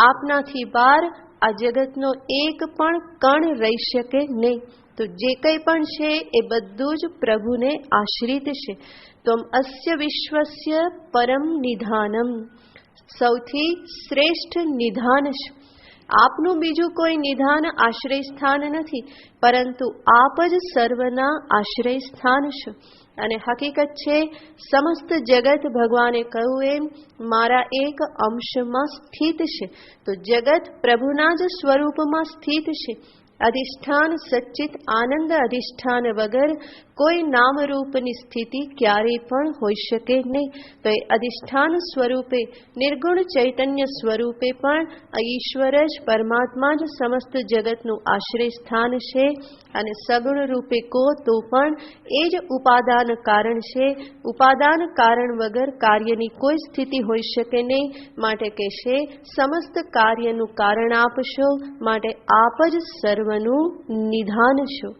આપનાથી બહાર આ જગતનો એક પણ કણ રહી શકે નહીં. તો જે કંઈ પણ છે એ બધું જ પ્રભુને આશ્રિત છે. તો અસ્ય વિશ્વસ્ય પરમ નિધાનમ, સૌથી શ્રેષ્ઠ નિધાન છે. આપનું બીજું કોઈ નિધાન, આશ્રય સ્થાન નથી, પરંતુ આપ જ સર્વના આશ્રય સ્થાન છો. અને હકીકત છે સમસ્ત જગત ભગવાને કહ્યું એમ મારા એક અંશમાં સ્થિત છે. તો જગત પ્રભુના જ સ્વરૂપમાં સ્થિત છે. અધિષ્ઠાન સચ્ચિત આનંદ અધિષ્ઠાન વગર કોઈ નામરૂપની સ્થિતિ ક્યારેય પણ હોઈ શકે નહીં. તો એ અધિષ્ઠાન સ્વરૂપે, નિર્ગુણ ચૈતન્ય સ્વરૂપે પણ ઈશ્વર જ, પરમાત્મા જ સમસ્ત જગતનું આશ્રય સ્થાન છે. અને સગુણ રૂપે કહો તો પણ એ જ ઉપાદાન કારણ છે. ઉપાદાન કારણ વગર કાર્યની કોઈ સ્થિતિ હોઈ શકે નહીં. માટે કહેશે સમસ્ત કાર્યનું કારણ આપ છો, માટે આપ જ સર્વનું નિધાન છો.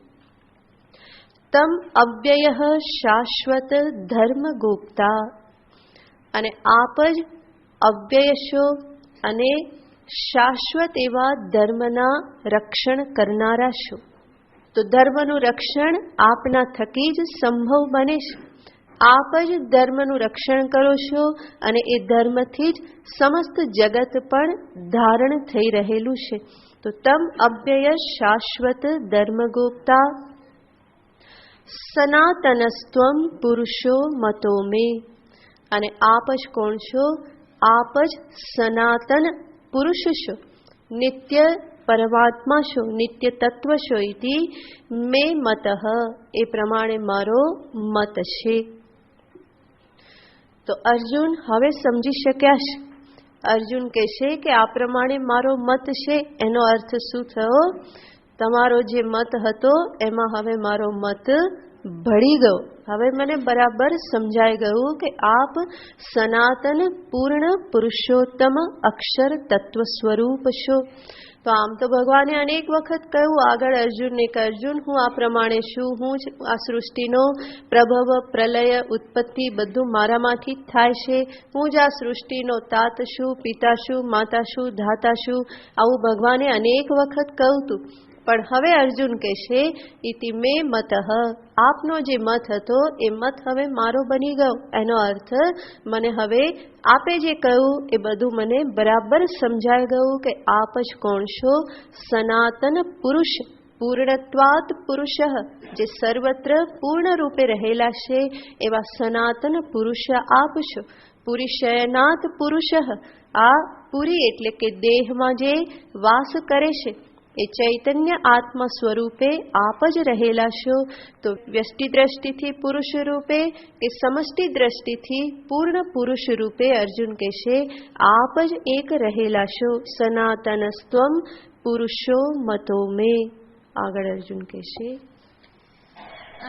તમ અવ્યય શાશ્વત ધર્મ ગોપ્તા. અને આપ જ અવ્યય છો અને શાશ્વત એવા ધર્મના રક્ષણ કરનારા છો. તો ધર્મનું રક્ષણ આપના થકી જ સંભવ બને છે. આપ જ ધર્મનું રક્ષણ કરો છો અને એ ધર્મથી જ સમસ્ત જગત પણ ધારણ થઈ રહેલું છે. તો તમ અવ્યય શાશ્વત ધર્મગોપ્તા સનાતનસ્ત્વમ પુરુષો મતો મે. અને આપ જ કોણ છો? આપ જ સનાતન પુરુષ છો, નિત્ય પરમાત્મા છો, નિત્ય તત્વ છો. ઇતિ મે મતઃ, એ પ્રમાણે મારો મત છે. તો અર્જુન હવે સમજી શક્યા છે. અર્જુન કહેશે કે આ પ્રમાણે મારો મત છે. એનો અર્થ શું થયો? તમારો જે મત હતો એમાં હવે મારો મત ભળી ગયો. હવે મને બરાબર સમજાઈ ગયું કે આપ સનાતન પૂર્ણ પુરુષોત્તમ અક્ષર તત્વ સ્વરૂપ છો. તો આમ તો ભગવાને અનેક વખત કહ્યું આગળ અર્જુનને કે અર્જુન, હું આ પ્રમાણે છું, હું જ આ સૃષ્ટિનો પ્રભવ, પ્રલય, ઉત્પત્તિ બધું મારામાંથી જ થાય છે. હું જ આ સૃષ્ટિનો તાત છું, પિતા છું, માતા છું, ધાતા છું. આવું ભગવાને અનેક વખત કહ્યું હતું. પણ હવે અર્જુન કહેશે ઇતિ મે મતઃ, આપનો જે મત હતો એ મત હવે મારો બની ગયો. એનો અર્થ મને હવે આપે જે કહ્યું એ બધું મને બરાબર સમજાઈ ગયું કે આપ જ કોણ છો? સનાતન પુરુષ, પૂર્ણત્વાત પુરુષ, જે સર્વત્ર પૂર્ણ રૂપે રહેલા છે એવા સનાતન પુરુષ આપ છો. પુરીશયનાથ પુરુષ, આ પુરી એટલે કે દેહમાં જે વાસ કરે છે એ ચૈતન્ય આત્મા સ્વરૂપે આપ જ રહેલા છો. તો વ્યષ્ટિ દ્રષ્ટિથી પુરુષ રૂપે કે સમષ્ટિ દ્રષ્ટિથી પૂર્ણ પુરુષ રૂપે અર્જુન કહેશે આપ જ એક રહેલા છો. સનાતનસ્ત્વમ પુરુષો મતો મે. આગળ અર્જુન કહેશે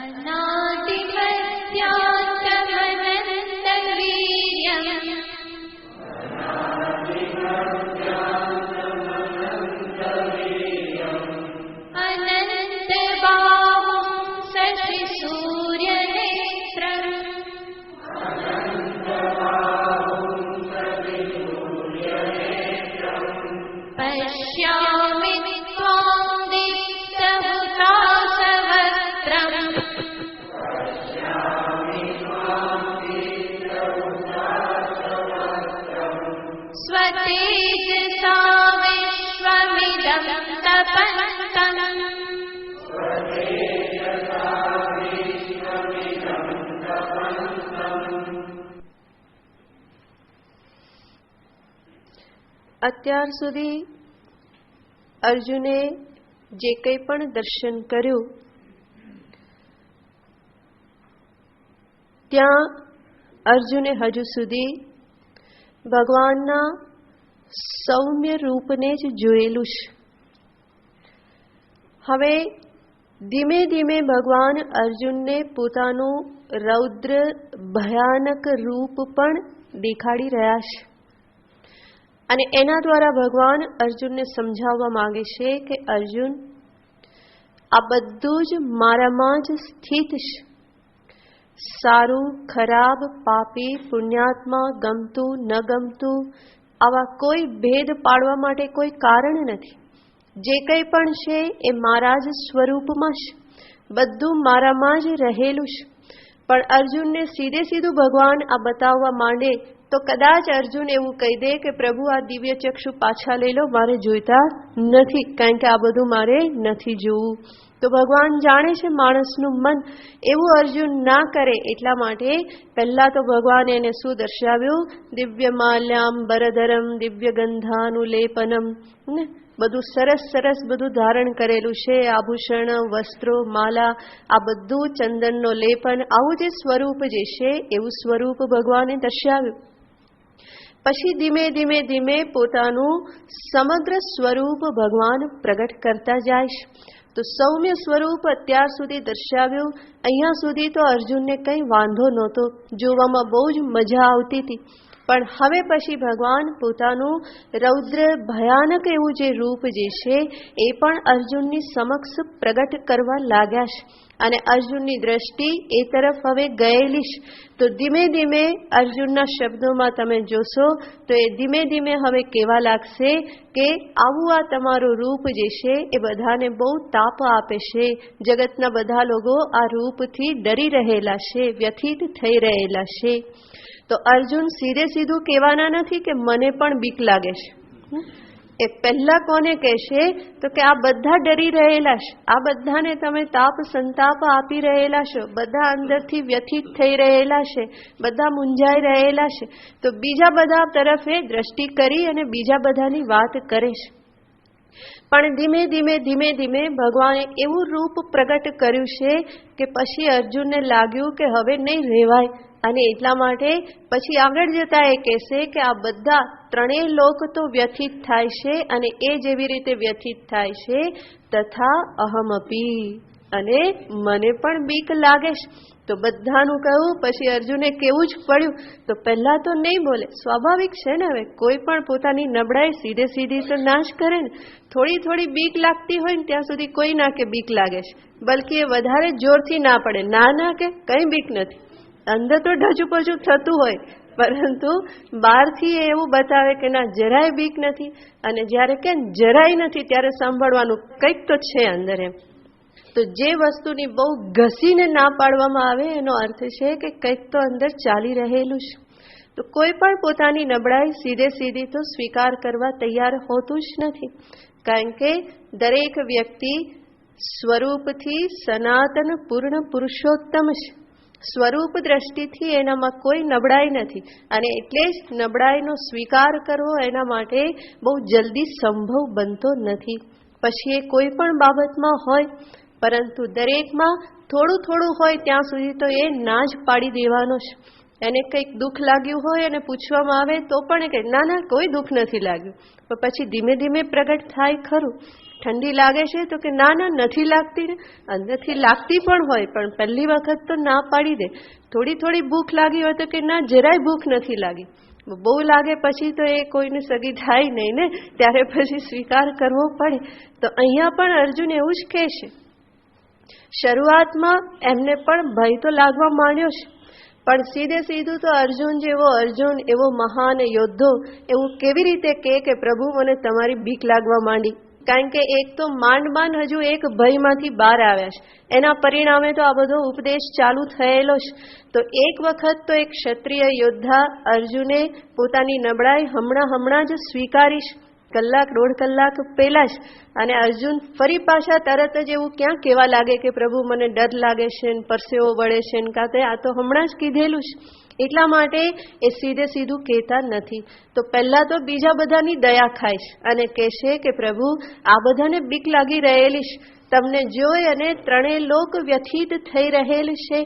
અનાદિમધ્યાંતમનંતવીર્યં पश्यामि त्वां दीप्तहुताशवक्त्रम् स्वतेजसा विश्वमिदं तपन्तम्. અત્યાર સુધી અર્જુને જે કંઈ પણ દર્શન કર્યું ત્યાં અર્જુને હજુ સુધી ભગવાનના સૌમ્ય રૂપને જ જોયેલું છે. હવે ધીમે ધીમે ભગવાન અર્જુનને પોતાનું રૌદ્ર ભયાનક રૂપ પણ દેખાડી રહ્યા છે. અને એના દ્વારા ભગવાન અર્જુનને સમજાવવા માંગે છે કે અર્જુન, આ બધું જ મારામાં જ સ્થિત છે. સારું, ખરાબ, પાપી, પુણ્યાત્મા, ગમતું, ન ગમતું, આવા કોઈ ભેદ પાડવા માટે કોઈ કારણ નથી. જે કંઈ પણ છે એ મારા જ સ્વરૂપમાં છે, બધું મારામાં જ રહેલું છે. પણ અર્જુનને સીધે સીધું ભગવાન આ બતાવવા માંડે તો કદાચ અર્જુન એવું કહી દે કે પ્રભુ આ દિવ્ય ચક્ષુ પાછા લઈ લો, મારે જોઈતા નથી, કારણ કે આ બધું મારે નથી જોવું. તો ભગવાન જાણે છે માણસનું મન, એવું અર્જુન ના કરે એટલા માટે પહેલા તો ભગવાન એને શું દર્શાવ્યું? દિવ્ય માલ્યાંબરધરમ દિવ્ય ગંધાનુલેપનમ, ને બધું સરસ સરસ બધું ધારણ કરેલું છે, આભૂષણ, વસ્ત્રો, માલા, આ બધું ચંદનનો લેપન, આવું જે સ્વરૂપ જે છે એવું સ્વરૂપ ભગવાને દર્શાવ્યું. પછી ધીમે ધીમે ધીમે પોતાનું સમગ્ર સ્વરૂપ ભગવાન પ્રગટ કરતા જાય છે. તો સૌમ્ય સ્વરૂપ અત્યાર સુધી દર્શાવ્યું. અહીંયા સુધી તો અર્જુનને કંઈ વાંધો નહોતો, જોવામાં બહુ જ મજા આવતી હતી. પણ હવે પછી ભગવાન પોતાનું રૌદ્ર ભયાનક એવું જે રૂપ જે છે એ પણ અર્જુનની સમક્ષ પ્રગટ કરવા લાગ્યા છે. અને અર્જુનની દ્રષ્ટિ એ તરફ હવે ગયેલી છે. તો ધીમે ધીમે અર્જુનના શબ્દોમાં તમે જોશો તો એ ધીમે ધીમે હવે કહેવા લાગશે કે આવું આ તમારું રૂપ જે છે એ બધાને બહુ તાપ આપે છે. જગતના બધા લોકો આ રૂપથી ડરી રહેલા છે, વ્યથિત થઈ રહેલા છે. તો અર્જુન સીધે સીધું કહેવાના નથી કે મને પણ બીક લાગે છે, એ પહેલા કોને કહેશે તો કે આ બધા ડરી રહેલા છે, આ બધાને તમે તાપ સંતાપ આપી રહેલા છો, બધા અંદરથી વ્યથિત થઈ રહેલા છે, બધા મૂંઝાઈ રહેલા છે, તો બીજા બધા તરફે દ્રષ્ટિ કરી અને બીજા બધાની વાત કરે છે. પણ ધીમે ધીમે ધીમે ધીમે ભગવાને એવું રૂપ પ્રગટ કર્યું છે કે પછી અર્જુનને લાગ્યું કે હવે નહીં રહેવાય, અને એટલા માટે પછી આગળ જતા એ કહેશે કે આ બધા ત્રણેય લોક તો વ્યથિત થાય છે, અને એ જેવી રીતે વ્યથિત થાય છે તથા અહમપી, અને મને પણ બીક લાગે છે. તો બધાનું કહ્યું પછી અર્જુને કેવું જ પડ્યું. તો પહેલા તો નહીં બોલે, સ્વાભાવિક છે ને, હવે કોઈ પણ પોતાની નબળાઈ સીધે સીધી તો ના જ કરે ને. થોડી થોડી બીક લાગતી હોય ને ત્યાં સુધી કોઈ ના કે બીક લાગે છે, બલકી એ વધારે જોરથી ના પડે, ના કે કંઈ બીક નથી. અંદર તો ઢચુપચું થતું હોય, પરંતુ બહારથી એવું બતાવે કે ના જરાય બીક નથી. અને જ્યારે કે જરાય નથી ત્યારે સાંભળવાનું કંઈક તો છે અંદર એમ. તો જે વસ્તુની બહુ ઘસીને ના પાડવામાં આવે એનો અર્થ છે કે કંઈક તો અંદર ચાલી રહેલું છે. તો કોઈ પણ પોતાની નબળાઈ સીધે સીધી તો સ્વીકાર કરવા તૈયાર હોતું જ નથી, કારણ કે દરેક વ્યક્તિ સ્વરૂપથી સનાતન પૂર્ણ પુરુષોત્તમ છે. સ્વરૂપ દ્રષ્ટિથી એનામાં કોઈ નબળાઈ નથી, અને એટલે જ નબળાઈનો સ્વીકાર કરવો એના માટે બહુ જલ્દી સંભવ બનતો નથી. પછી એ કોઈ પણ બાબતમાં હોય, પરંતુ દરેકમાં થોડું થોડું હોય ત્યાં સુધી તો એ ના જ પાડી દેવાનો છે. એને કંઈક દુઃખ લાગ્યું હોય અને પૂછવામાં આવે તો પણ એ કહે ના કોઈ દુઃખ નથી લાગ્યું, પણ પછી ધીમે ધીમે પ્રગટ થાય ખરું. ઠંડી લાગે છે તો કે ના નથી લાગતી ને, અંદરથી લાગતી પણ હોય, પણ પહેલી વખત તો ના પાડી દે. થોડી થોડી ભૂખ લાગી હોય તો કે ના જરાય ભૂખ નથી લાગી. બહુ લાગે પછી તો એ કોઈને સગી થાય નહીં ને, ત્યારે પછી સ્વીકાર કરવો પડે. તો અહીંયા પણ અર્જુન એવું જ કહે છે. શરૂઆતમાં એમને પણ ભય તો લાગવા માંડ્યો છે, પણ સીધે સીધું તો અર્જુન જેવો અર્જુન, એવો મહાન યોદ્ધો એવું કેવી રીતે કે પ્રભુ મને તમારી બીક લાગવા માંડી. કારણ કે એક તો માંડ હજુ એક ભયમાંથી બહાર આવ્યા છે, એના પરિણામે તો આ બધો ઉપદેશ ચાલુ થયેલો છે. તો એક વખત તો એક ક્ષત્રિય યોદ્ધા અર્જુને પોતાની નબળાઈ હમણાં જ સ્વીકારી છે, કલાક દોઢ કલાક પહેલા જ. અને અર્જુન ફરી પાછા તરત જ એવું ક્યાં કહેવા લાગે કે પ્રભુ મને ડર લાગે છે ને પરસેવો વળે છે ને, કાં તો આ તો હમણાં જ કીધેલું છે. એટલા માટે એ સીધે સીધું કહેતા નથી. તો પહેલા તો બીજા બધાની દયા ખાય છે અને કહેશે કે પ્રભુ આ બધાને બીક લાગી રહેલી છે, તમને જોઈ અને ત્રણેય લોક વ્યથિત થઈ રહેલ છે.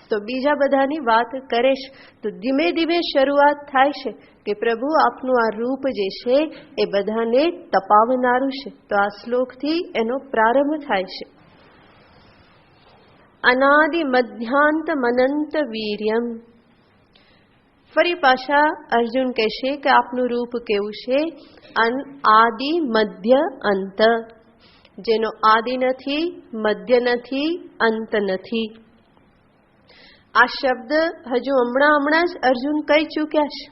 તો બીજા બધાની વાત કરે છે. તો ધીમે ધીમે શરૂઆત થાય છે કે પ્રભુ આપનું આ રૂપ જે છે એ બધાને તપાવનારું છે. તો આ શ્લોકથી એનો પ્રારંભ થાય છે. અનાદિ મધ્યાંત અનંત વીર્યમ. ફરી પાછા અર્જુન કહેશે કે આપનું રૂપ કેવું છે? આદિ મધ્ય અંત, જેનો આદિ નથી, મધ્ય નથી, અંત નથી. આ શબ્દ હજુ હમણાં જ અર્જુન કહી ચૂક્યા છે.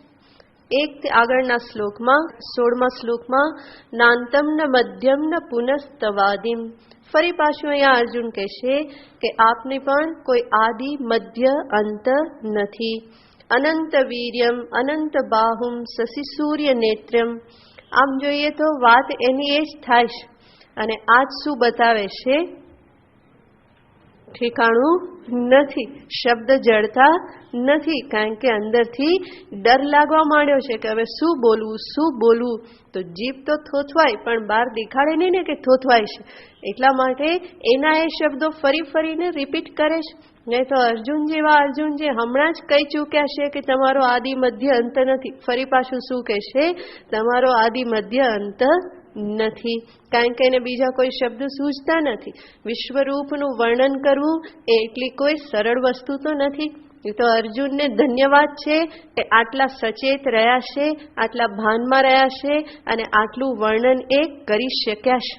એક આગળના શ્લોકમાં 16મા શ્લોકમાં નાંતમ ન મધ્યમ ન પુનસ્તવાદિમ. ફરી પાછું અહીંયા અર્જુન કહેશે કે આપને પણ કોઈ આદિ મધ્ય અંત નથી. અનંત વીર્યમ અનંત બાહુમ શશિ સૂર્ય નેત્રમ. આમ જોઈએ તો વાત એની એ જ થાય છે. અને આજ શું બતાવે છે? ઠેકાણું નથી, શબ્દ જડતા નથી, કારણ કે અંદરથી ડર લાગવા માંડ્યો છે કે હવે શું બોલવું. તો જીભ તો થોથવાય, પણ બહાર દેખાડે નહીં ને કે થોથવાય છે. એટલા માટે એના એ શબ્દો ફરીને રિપીટ કરે છે. નહીં તો અર્જુન જેવા અર્જુન જે હમણાં જ કહી ચૂક્યા છે કે તમારો આદિ મધ્ય અંત નથી, ફરી પાછું શું કહેશે? તમારો આદિ મધ્ય અંત નથી. કારણ કે એને બીજા કોઈ શબ્દ સૂઝતા નથી. વિશ્વરૂપનું વર્ણન કરવું એ એટલી કોઈ સરળ વસ્તુ તો નથી. એ તો અર્જુનને ધન્યવાદ છે કે આટલા સચેત રહ્યા છે, આટલા ભાનમાં રહ્યા છે અને આટલું વર્ણન એ કરી શક્યા છે.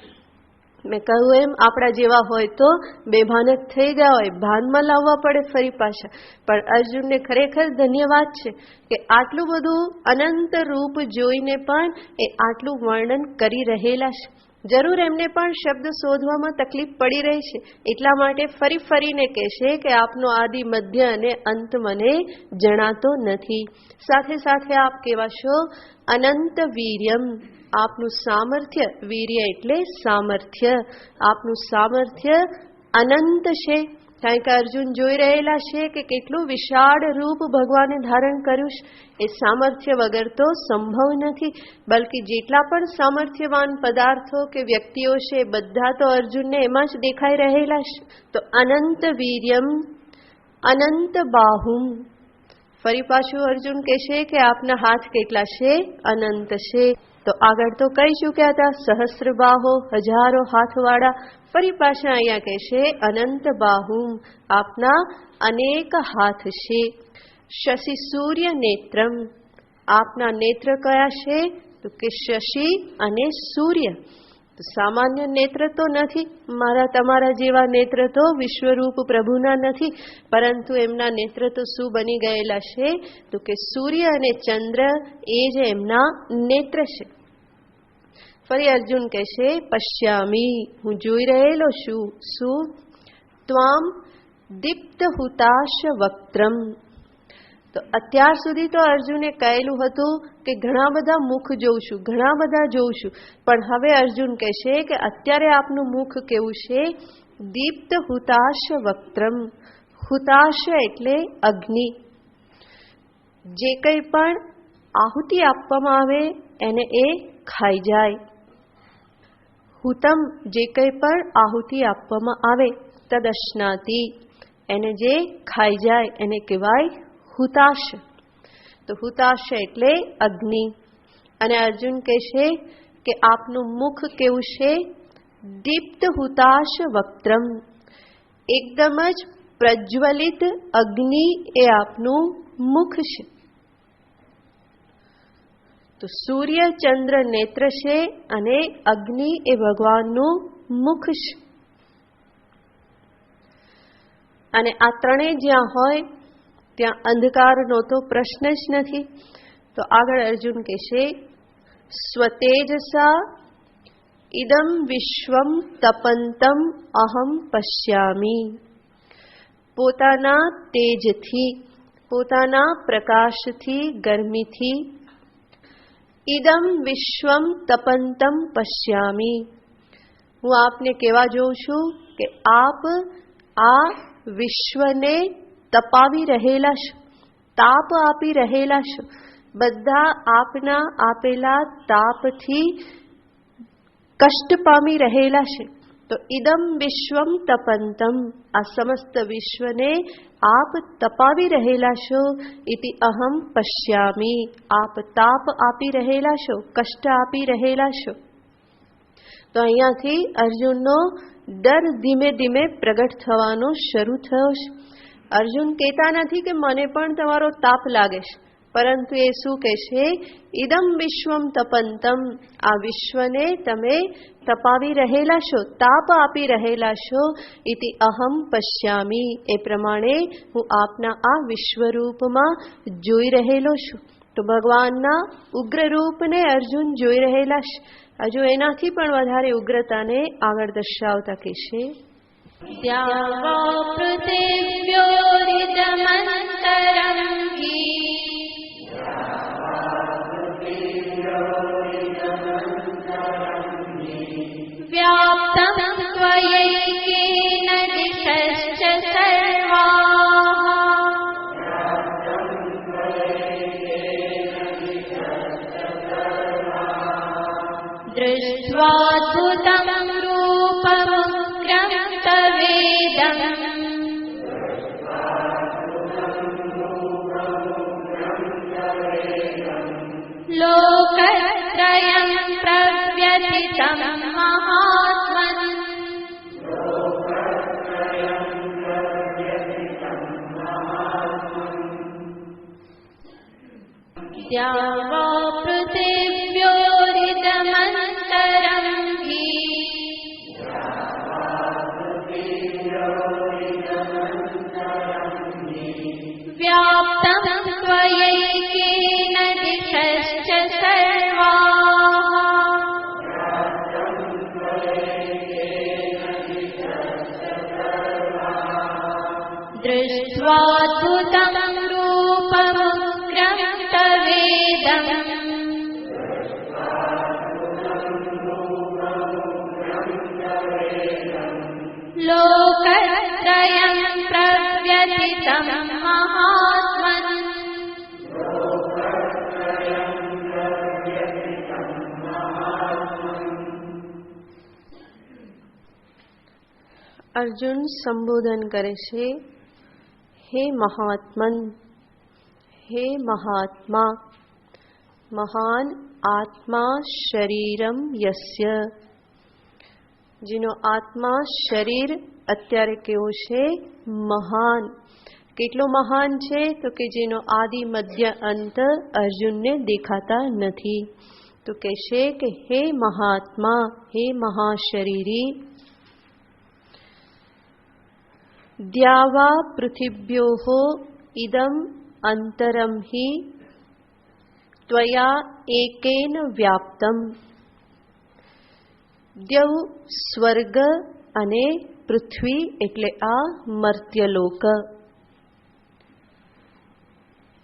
મેં કહ્યું એમ આપણા જેવા હોય તો બેભાનક થઈ ગયા હોય, ભાનમાં લાવવા પડે ફરી પાછા. પણ અર્જુનને ખરેખર ધન્યવાદ છે કે આટલું બધું અનંત રૂપ જોઈને પણ એ આટલું વર્ણન કરી રહેલા છે. જરૂર એમને પણ શબ્દ શોધવામાં તકલીફ પડી રહી છે, એટલા માટે ફરીને કહેશે કે આપનો આદિ મધ્ય અને અંત મને જણાતો નથી. સાથે આપ કહેવાશો અનંત વીર્યમ. આપનું સામર્થ્ય, વીર્ય એટલે સામર્થ્ય, આપનું સામર્થ્ય અનંત છે. કારણ કે અર્જુન જોઈ રહેલા છે કે કેટલું વિશાળ રૂપ ભગવાને ધારણ કર્યું છે. એ સામર્થ્ય વગર તો સંભવ નથી. બલ્કિ જેટલા પણ સામર્થ્યવાન પદાર્થો કે વ્યક્તિઓ છે બધા તો અર્જુનને એમાં જ દેખાઈ રહેલા છે. તો અનંત વીર્યમ અનંત બાહુમ. ફરી પાછું અર્જુન કહેશે કે આપના હાથ કેટલા છે? અનંત છે. તો આગળ તો કહી ચૂક્યા હતા સહસ્ર બાહો, હજારો હાથવાળા. ફરી પાછા અહીંયા કહેશે અનંત બાહુમ, આપના અનેક હાથ છે. શશિ સૂર્ય નેત્રમ, આપના નેત્ર કયા છે? તો કે શશિ અને સૂર્ય. તો સામાન્ય નેત્ર તો નથી, મારા તમારા જેવા નેત્ર તો વિશ્વરૂપ પ્રભુના નથી, પરંતુ એમના નેત્ર તો શું બની ગયેલા છે? તો કે સૂર્ય અને ચંદ્ર એ જ એમના નેત્ર છે. ફરી અર્જુન કહેશે પશ્યામી, હું જોઈ રહેલો છું. શું? ત્વામ દીપ્ત હુતાશ વક્ત્રમ. તો અત્યાર સુધી તો અર્જુને કહેલું હતું કે ઘણા બધા મુખ જોઉં છું, ઘણા બધા જોઉં છું, પણ હવે અર્જુન કહેશે કે અત્યારે આપનું મુખ કેવું છે? દીપ્ત હુતાશ વક્ત્રમ. હુતાશ એટલે અગ્નિ. જે કંઈ પણ આહુતિ આપવામાં આવે એને એ ખાઈ જાય. હુતમ, જે કંઈ પણ આહુતિ આપવામાં આવે, તદશ્નાતિ, એને જે ખાઈ જાય એને કહેવાય હુતાશ. તો હુતાશ એટલે અગ્નિ. અને અર્જુન કહેશે કે આપનું મુખ કેવું છે? દીપ્ત હુતાશ વક્ત્રમ. એકદમ જ પ્રજ્વલિત અગ્નિ એ આપનું મુખ છે. તો સૂર્ય ચંદ્ર નેત્ર છે અને અગ્નિ એ ભગવાનનું મુખ છે. અને આ ત્રણેય જ્યાં હોય ત્યાં અંધકારનો તો પ્રશ્ન જ નથી. તો આગળ અર્જુન કહેશે સ્વતેજસા ઇદમ વિશ્વમ તપંતમ અહમ પશ્યામી. પોતાના તેજથી, પોતાના પ્રકાશથી, ગરમીથી ઇદમ વિશ્વમ તપંતમ પશ્યામી, હું આપને કહેવા જોઉં છું કે આપ આ વિશ્વને તપાવી રહેલા છો, તાપ આપી રહેલા છો. બધા આપના આપેલા તાપથી કષ્ટ પામી રહેલા છે. તો ઇદમ વિશ્વમ તપંતમ, આ સમસ્ત વિશ્વને આપ તપાવી રહેલા છો. ઇતિ અહમ પશ્યામી, આપ તાપ આપી રહેલા છો, કષ્ટ આપી રહેલા છો. તો અહીંયાથી અર્જુનનો ડર ધીમે ધીમે પ્રગટ થવાનો શરૂ થયો છે. અર્જુન કહેતા નથી કે મને પણ તમારો તાપ લાગે છે, પરંતુ એ શું કહે છે? ઇદમ વિશ્વમ તપંતમ, આ વિશ્વને તમે તપાવી રહેલા છો, તાપ આપી રહેલા છો. ઇતિ અહમ પશ્યામી, એ પ્રમાણે હું આપના આ વિશ્વરૂપમાં જોઈ રહેલો છું. તો ભગવાનના ઉગ્ર રૂપને અર્જુન જોઈ રહેલા છે. હજુ એનાથી પણ વધારે ઉગ્રતાને આગળ દર્શાવતા કહેશે ત્યાવા પૃથિવ્યોરિદમંતરં હિ વ્યાપ્તં ત્વયૈકેન દિશશ્ચ સર્વાઃ દૃષ્ટ્વાદ્ભુतं રૂપમુગ્રં તવેદં લોકત્રયં પ્રવ્યથિतं મહાત્મન ત્યાવા પૃથિવ્યોરિદમંતરં હિ વ્યાપ્તં ત્વયૈકેન દિશશ્ચ સર્વાઃ દૃષ્ટ્વાદ્ભુतं રૂપમુગ્રં તવેદં लोकत्रयं प्रव्यथितं महात्मन् અર્જુન સંબોધન કરે છે, હે મહાત્મન, હે મહાત્મા, મહાન આત્મા શરીરમ યસ્ય, જેનો આત્મા શરીર અત્યારે કેવો છે? મહાન. કેટલો મહાન છે? તો કે જેનો આદિ મધ્ય અંત અર્જુનને દેખાતા નથી. તો કહેશે કે હે મહાત્મા, હે મહાશરીરી, દ્યાવા પૃથિવ્યોઃ ઇદમ અંતરમ હિ ત્વયા એકેન વ્યાપ્તમ. દ્યૌ સ્વર્ગ અને પૃથ્વી એટલે આ મર્ત્યલોક.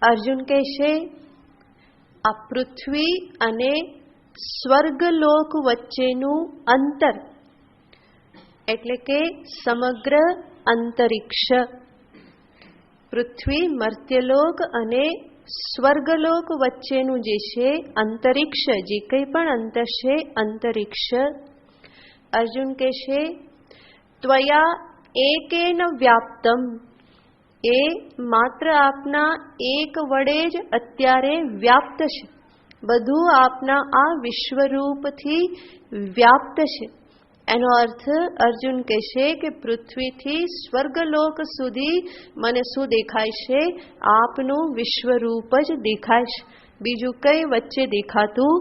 અર્જુન કહેશે આ પૃથ્વી અને સ્વર્ગલોક વચ્ચેનું અંતર એટલે કે સમગ્ર અંતરિક્ષ, પૃથ્વી મર્ત્યલોક અને સ્વર્ગલોક વચ્ચેનું જે છે અંતરિક્ષ, જે કંઈ પણ અંતર છે અંતરિક્ષ, અર્જુન કહેશે ત્વયા એકેન વ્યાપ્તમ, એ માત્ર આપના એક વડે જ અત્યારે વ્યાપ્ત છે. બધું આપના આ વિશ્વરૂપથી વ્યાપ્ત છે. એનો અર્થ અર્જુન કહેશે કે પૃથ્વીથી સ્વર્ગલોક સુધી મને શું દેખાય છે? આપનું વિશ્વરૂપ જ દેખાય છે, બીજું કંઈ વચ્ચે દેખાતું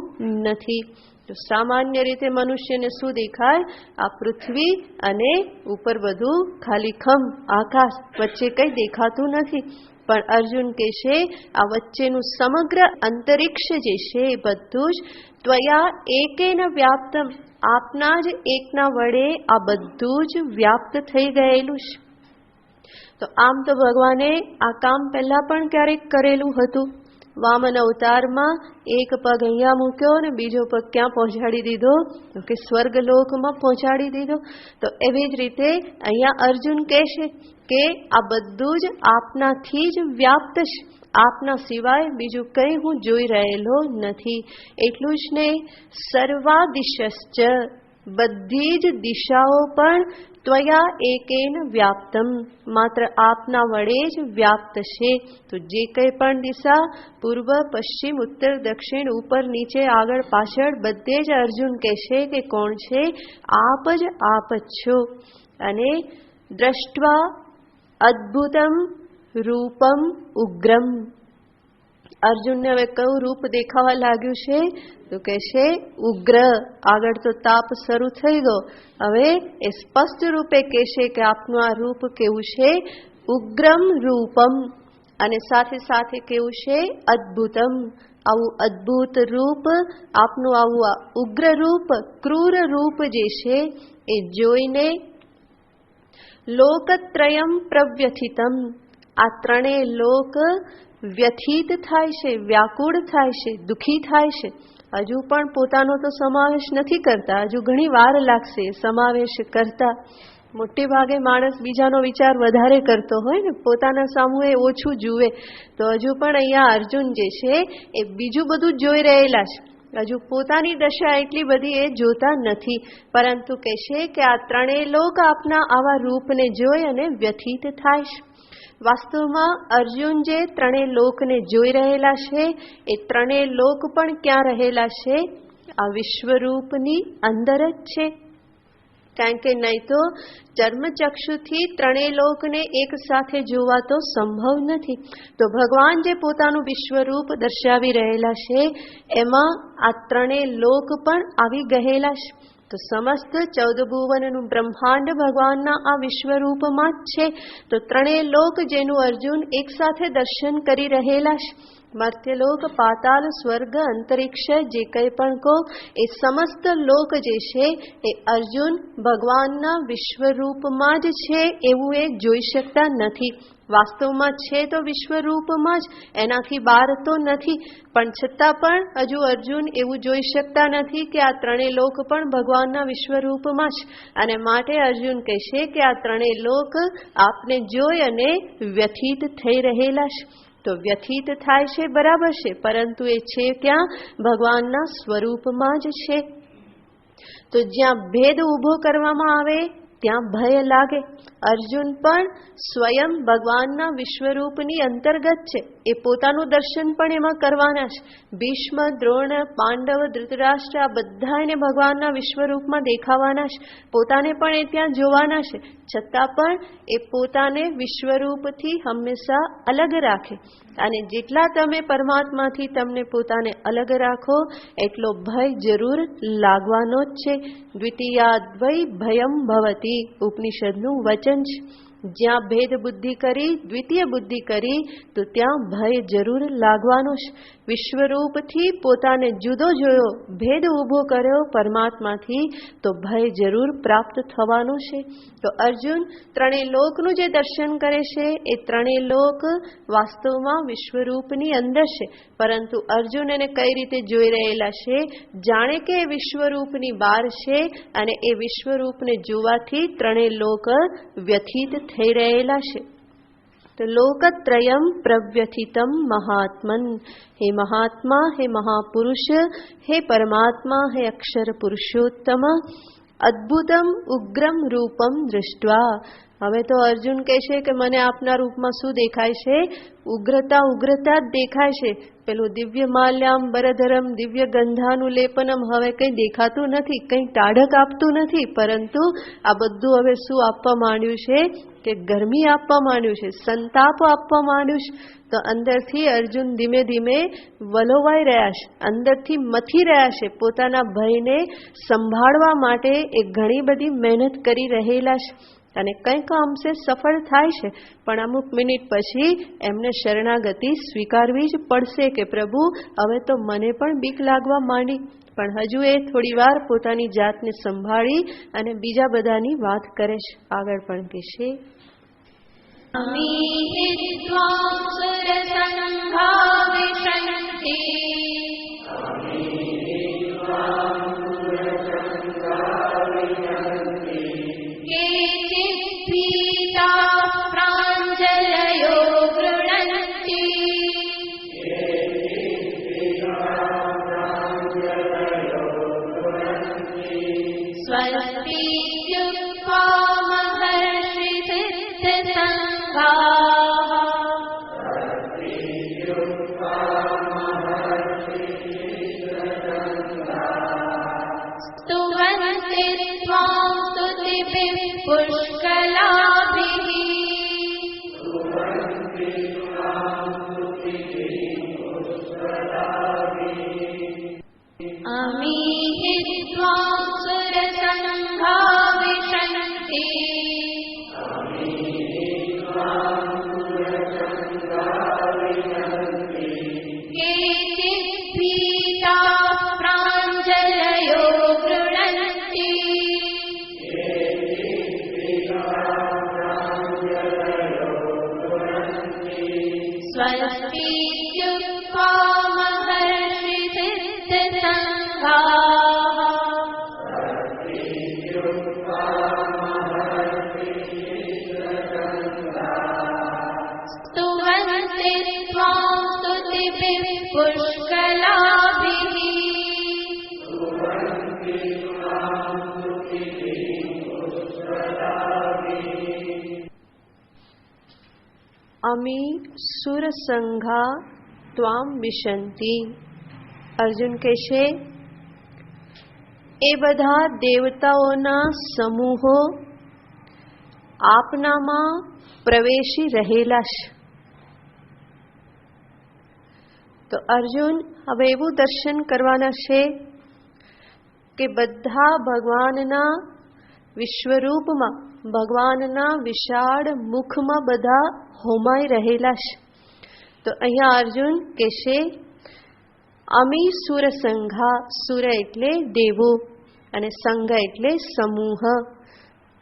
નથી. તો સામાન્ય રીતે મનુષ્યને શું દેખાય? આ પૃથ્વી અને ઉપર બધું ખાલીખમ આકાશ, વચ્ચે કંઈ દેખાતું નથી. પણ અર્જુન કહેશે આ વચ્ચેનું સમગ્ર અંતરિક્ષ જે છે એ બધું જ ત્વયા એકેન વ્યાપ્તમ, આપના જ એકના વડે આ બધું જ વ્યાપ્ત થઈ ગયેલું છે. તો આમ તો ભગવાને આ કામ પહેલા પણ ક્યારેક કરેલું હતું. વામન અવતારમાં એક પગ અહીંયા મૂક્યો અને બીજો પગ ક્યાં પહોંચાડી દીધો? તો કે સ્વર્ગલોકમાં પહોંચાડી દીધો. તો એવી જ રીતે અહીંયા અર્જુન કહેશે કે આ બધું જ આપનાથી જ વ્યાપ્ત છે, આપના સિવાય બીજું કંઈ હું જોઈ રહેલો નથી. એટલું જ નહીં, સર્વાદિશશ્ચ, બધી જ દિશાઓ પણ ત્વયા એકેન વ્યાપ્તમ, માત્ર આપના વડે જ વ્યાપ્ત છે. તો જે કંઈ પણ દિશા, પૂર્વ પશ્ચિમ ઉત્તર દક્ષિણ ઉપર નીચે આગળ પાછળ, બધે જ અર્જુન કહેશે કે કોણ છે? આપ જ આપ જ છો. અને દ્રષ્ટવા અદ્ભુતમ રૂપમ ઉગ્રમ, અર્જુનને હવે કયું રૂપ દેખાવા લાગ્યું છે? તો કહેશે ઉગ્ર. આગળ તો તાપ શરૂ થઈ ગયો, હવે એ સ્પષ્ટ રૂપે કહેશે કે આપનું આ રૂપ કેવું છે? ઉગ્રમ રૂપમ. અને સાથે સાથે કેવું છે? અદ્ભુતમ. આવું અદ્ભુત રૂપ, આપનું આવું આ ઉગ્ર રૂપ, ક્રૂર રૂપ જે છે એ જોઈને લોકત્રયમ પ્રવ્યથિતમ, આ ત્રણેય લોક વ્યથિત થાય છે, વ્યાકુળ થાય છે, દુઃખી થાય છે. હજુ પણ પોતાનો તો સમાવેશ નથી કરતા, હજુ ઘણી વાર લાગશે સમાવેશ કરતા. મોટે ભાગે માણસ બીજાનો વિચાર વધારે કરતો હોય ને, પોતાના સામું એ ઓછું જુએ. તો હજુ પણ અહીંયા અર્જુન જે છે એ બીજું બધું જોઈ રહેલા છે, હજુ પોતાની દશા એટલી બધી એ જોતા નથી. પરંતુ કહેશે કે આ ત્રણેય લોક આપના આવા રૂપને જોઈ અને વ્યથિત થાય છે. વાસ્તવમાં અર્જુન જે ત્રણેય લોકને જોઈ રહેલા છે, એ ત્રણેય લોક પણ ક્યાં રહેલા છે? આ વિશ્વરૂપની અંદર જ છે. કારણ કે નહીં તો ચર્મચક્ષુથી ત્રણેય લોકને એક સાથે જોવા તો સંભવ નથી. તો ભગવાન જે પોતાનું વિશ્વરૂપ દર્શાવી રહેલા છે, એમાં આ ત્રણેય લોક પણ આવી ગયેલા છે. તો સમસ્ત 14 ભુવનનું બ્રહ્માંડ ભગવાનના આ વિશ્વરૂપમાં જ છે. તો ત્રણેય લોક જેનું અર્જુન એક સાથે દર્શન કરી રહેલા છે, મર્ત્યલોક, પાતાલ, સ્વર્ગ, અંતરિક્ષ જે કંઈ પણ કહો એ સમસ્ત લોક જે છે એ અર્જુન ભગવાનના વિશ્વરૂપમાં જ છે એવું એ જોઈ શકતા નથી. વાસ્તવમાં છે તો વિશ્વરૂપમાં જ, એનાથી બહાર તો નથી. પણ છતાં પણ હજુ અર્જુન એવું જોઈ શકતા નથી કે આ ત્રણેય લોક પણ ભગવાનના વિશ્વરૂપમાં જ. અને માટે અર્જુન કહેશે કે આ ત્રણેય લોક આપને જોઈ અને વ્યથિત થઈ રહેલા છે. તો વ્યથિત થાય છે બરાબર છે, પરંતુ એ છે ક્યાં? ભગવાનના સ્વરૂપમાં જ છે. તો જ્યાં ભેદ ઊભો કરવામાં આવે ત્યાં ભય લાગે. અર્જુન પણ સ્વયં ભગવાનના વિશ્વરૂપની અંતર્ગત છે. એ પોતાનું દર્શન પણ એમાં કરવાના છે. ભીષ્મ, દ્રોણ, પાંડવ, ધૃતરાષ્ટ્ર આ બધા એને ભગવાનના વિશ્વરૂપમાં દેખાવાના છે. પોતાને પણ એ ત્યાં જોવાના છે. છતાં પણ એ પોતાને વિશ્વરૂપથી હંમેશા અલગ રાખે. અને જેટલા તમે પરમાત્માથી તમને પોતાને અલગ રાખો એટલો ભય જરૂર લાગવાનો જ છે. દ્વિતીયાદ્વૈ ભયમ ભવતી ઉપનિષદનું વચન છે. જ્યાં ભેદ બુદ્ધિ કરી, દ્વિતીય બુદ્ધિ કરી, તો ત્યાં ભય જરૂર લાગવાનો છે. વિશ્વરૂપથી પોતાને જુદો જોયો, ભેદ ઊભો કર્યો પરમાત્માથી, તો ભય જરૂર પ્રાપ્ત થવાનો છે. તો અર્જુન ત્રણેય લોકનું જે દર્શન કરે છે એ ત્રણેય લોક વાસ્તવમાં વિશ્વરૂપની અંદર છે. પરંતુ અર્જુન એને કઈ રીતે જોઈ રહેલા છે? જાણે કે એ વિશ્વરૂપની બહાર છે અને એ વિશ્વરૂપને જોવાથી ત્રણેય લોક વ્યથિત થઈ રહેલા છે. તો લોકત્રયમ પ્રવ્યથિતમ મહાત્મન. હે મહાત્મા, હે મહાપુરુષ, હે પરમાત્મા, હે અક્ષર પુરુષોત્તમ, અદ્ભુતમ ઉગ્રમ રૂપમ દૃષ્ટવા. હવે તો અર્જુન કહે છે કે મને આપના રૂપમાં શું દેખાય છે? ઉગ્રતા ઉગ્રતા જ દેખાય છે. પેલું દિવ્ય માલ્યાંબરધરમ, દિવ્ય ગંધાનુલેપનમ હવે કંઈ દેખાતું નથી, કંઈ ટાઢક આપતું નથી. પરંતુ આ બધું હવે શું આપવા માંડ્યું છે? કે ગરમી આપવા માંડ્યું છે, સંતાપ આપવા માંડ્યું છે. તો અંદરથી અર્જુન ધીમે ધીમે વલોવાઈ રહ્યા છે, અંદરથી મથી રહ્યા છે. પોતાના ભયને સંભાળવા માટે એ ઘણી બધી મહેનત કરી રહેલા છે અને કંઈક અંશે સફળ થાય છે. પણ અમુક મિનિટ પછી એમને શરણાગતિ સ્વીકારવી જ પડશે કે પ્રભુ હવે તો મને પણ બીક લાગવા માંડી. પણ હજુ એ થોડી વાર પોતાની જાતને સંભાળી અને બીજા બધાની વાત કરે છે. આગળ પણ કહેશે અમી સુરસંઘા ત્વામ વિશંતિ. અર્જુન કહેશે એ બધા દેવતાઓના સમૂહો આપનામાં પ્રવેશી રહેલા છે. તો અર્જુન હવે એવું દર્શન કરવાના છે કે બધા ભગવાનના વિશ્વરૂપમાં, ભગવાનના વિશાળ મુખમાં બધા હોમાઈ રહેલા છે. તો અહીંયા અર્જુન કહેશે અમી સુર સંઘા, સુર એટલે દેવો અને સંઘ એટલે સમૂહ,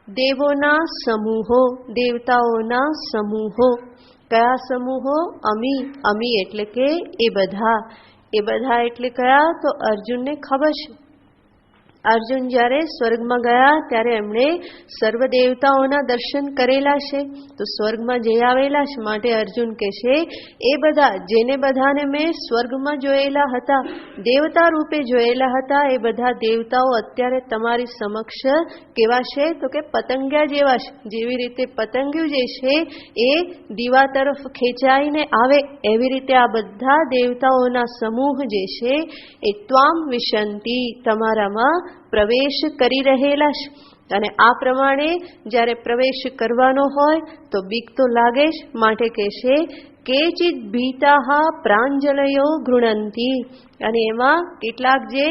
દેવોના સમૂહો, દેવતાઓના સમૂહો. કયા સમૂહો? અમી, અમી એટલે કે એ બધા એટલે કયા? તો અર્જુનને ખબર છે. અર્જુન જ્યારે સ્વર્ગમાં ગયા ત્યારે એમણે સર્વ દેવતાઓના દર્શન કરેલા છે, તો સ્વર્ગમાં જઈ આવેલા છે. માટે અર્જુન કહે છે એ બધા, જેને બધાને મેં સ્વર્ગમાં જોયેલા હતા, દેવતા રૂપે જોયેલા હતા, એ બધા દેવતાઓ અત્યારે તમારી સમક્ષ કેવા છે? તો કે પતંગિયા જેવા છે. જેવી રીતે પતંગિયું જે છે એ દીવા તરફ ખેંચાઈને આવે, એવી રીતે આ બધા દેવતાઓના સમૂહ જે છે એ ત્વામ વિશંતિ, તમારામાં પ્રવેશ કરી રહેલા છે. અને આ પ્રમાણે જ્યારે પ્રવેશ કરવાનો હોય તો બીક તો લાગે જ. માટે કહેશે કેચિત ભીતાહા પ્રાંજલયો ગૃણંતી, અને એમાં કેટલાક જે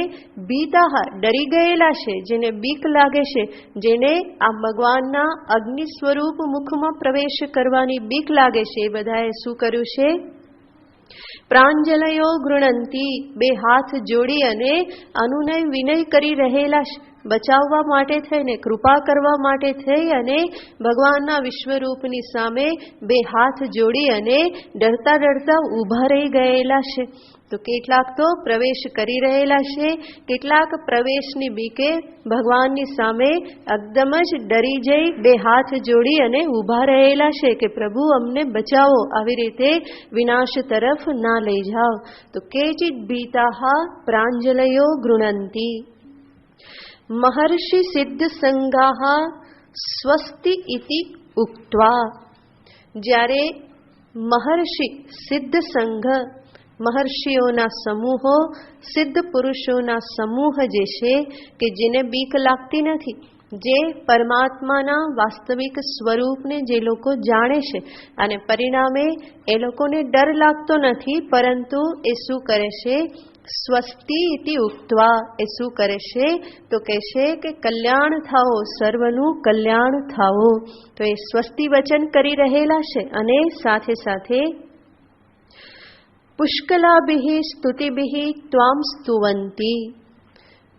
ભીતાહા ડરી ગયેલા છે, જેને બીક લાગે છે, જેને આ ભગવાનના અગ્નિ સ્વરૂપ મુખમાં પ્રવેશ કરવાની બીક લાગે છે, એ બધાએ શું કર્યું છે? પ્રાંજલયો ગૃણંતી, બે હાથ જોડી અને અનુનય વિનય કરી રહેલા છે. બચાવવા માટે થઈને, કૃપા કરવા માટે થઈ અને ભગવાનના વિશ્વરૂપની સામે બે હાથ જોડી અને ડરતા ડરતા ઊભા રહી ગયેલા છે. તો કેટલાક તો પ્રવેશ કરી રહેલા છે, કેટલાક પ્રવેશની બીકે ભગવાનની સામે એકદમ જ ડરી જઈ બે હાથ જોડી અને ઊભા રહેલા છે કે પ્રભુ અમને બચાવો, આવી રીતે વિનાશ તરફ ના લઈ જાઓ. તો કેચિત ભીતાહા પ્રાંજલયો ગૃણંતી. મહર્ષિ સિદ્ધ સંઘાહા સ્વસ્તિ ઇતિ ઉક્ત્વા, જ્યારે મહર્ષિ સિદ્ધ સંઘ, મહર્ષિઓના સમૂહો, સિદ્ધ પુરુષોના સમૂહ જે છે કે જેને બીક લાગતી નથી, જે પરમાત્માના વાસ્તવિક સ્વરૂપને જે લોકો જાણે છે અને પરિણામે એ લોકોને ડર લાગતો નથી, પરંતુ એ શું કરે છે? સ્વસ્તિ ઇતિ ઉક્ત્વા, એ શું કરે છે? તો કહેશે કે કલ્યાણ થાઓ, સર્વનું કલ્યાણ થાઓ. તો એ સ્વસ્તિ વચન કરી રહેલા છે. અને સાથે સાથે પુષ્કલાભિ સ્તુતિભિ ત્વામ સ્તુવંતી.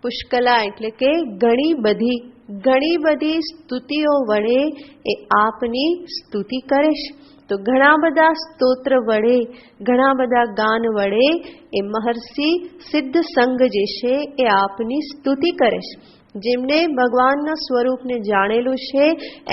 પુષ્કલા એટલે કે ઘણી બધી સ્તુતિઓ વડે એ આપની સ્તુતિ કરે છે. તો ઘણા બધા સ્તોત્ર વડે, ઘણા બધા ગાન વડે એ મહર્ષિ સિદ્ધ સંઘ જે છે એ આપની સ્તુતિ કરે છે. જેમને ભગવાનના સ્વરૂપને જાણેલું છે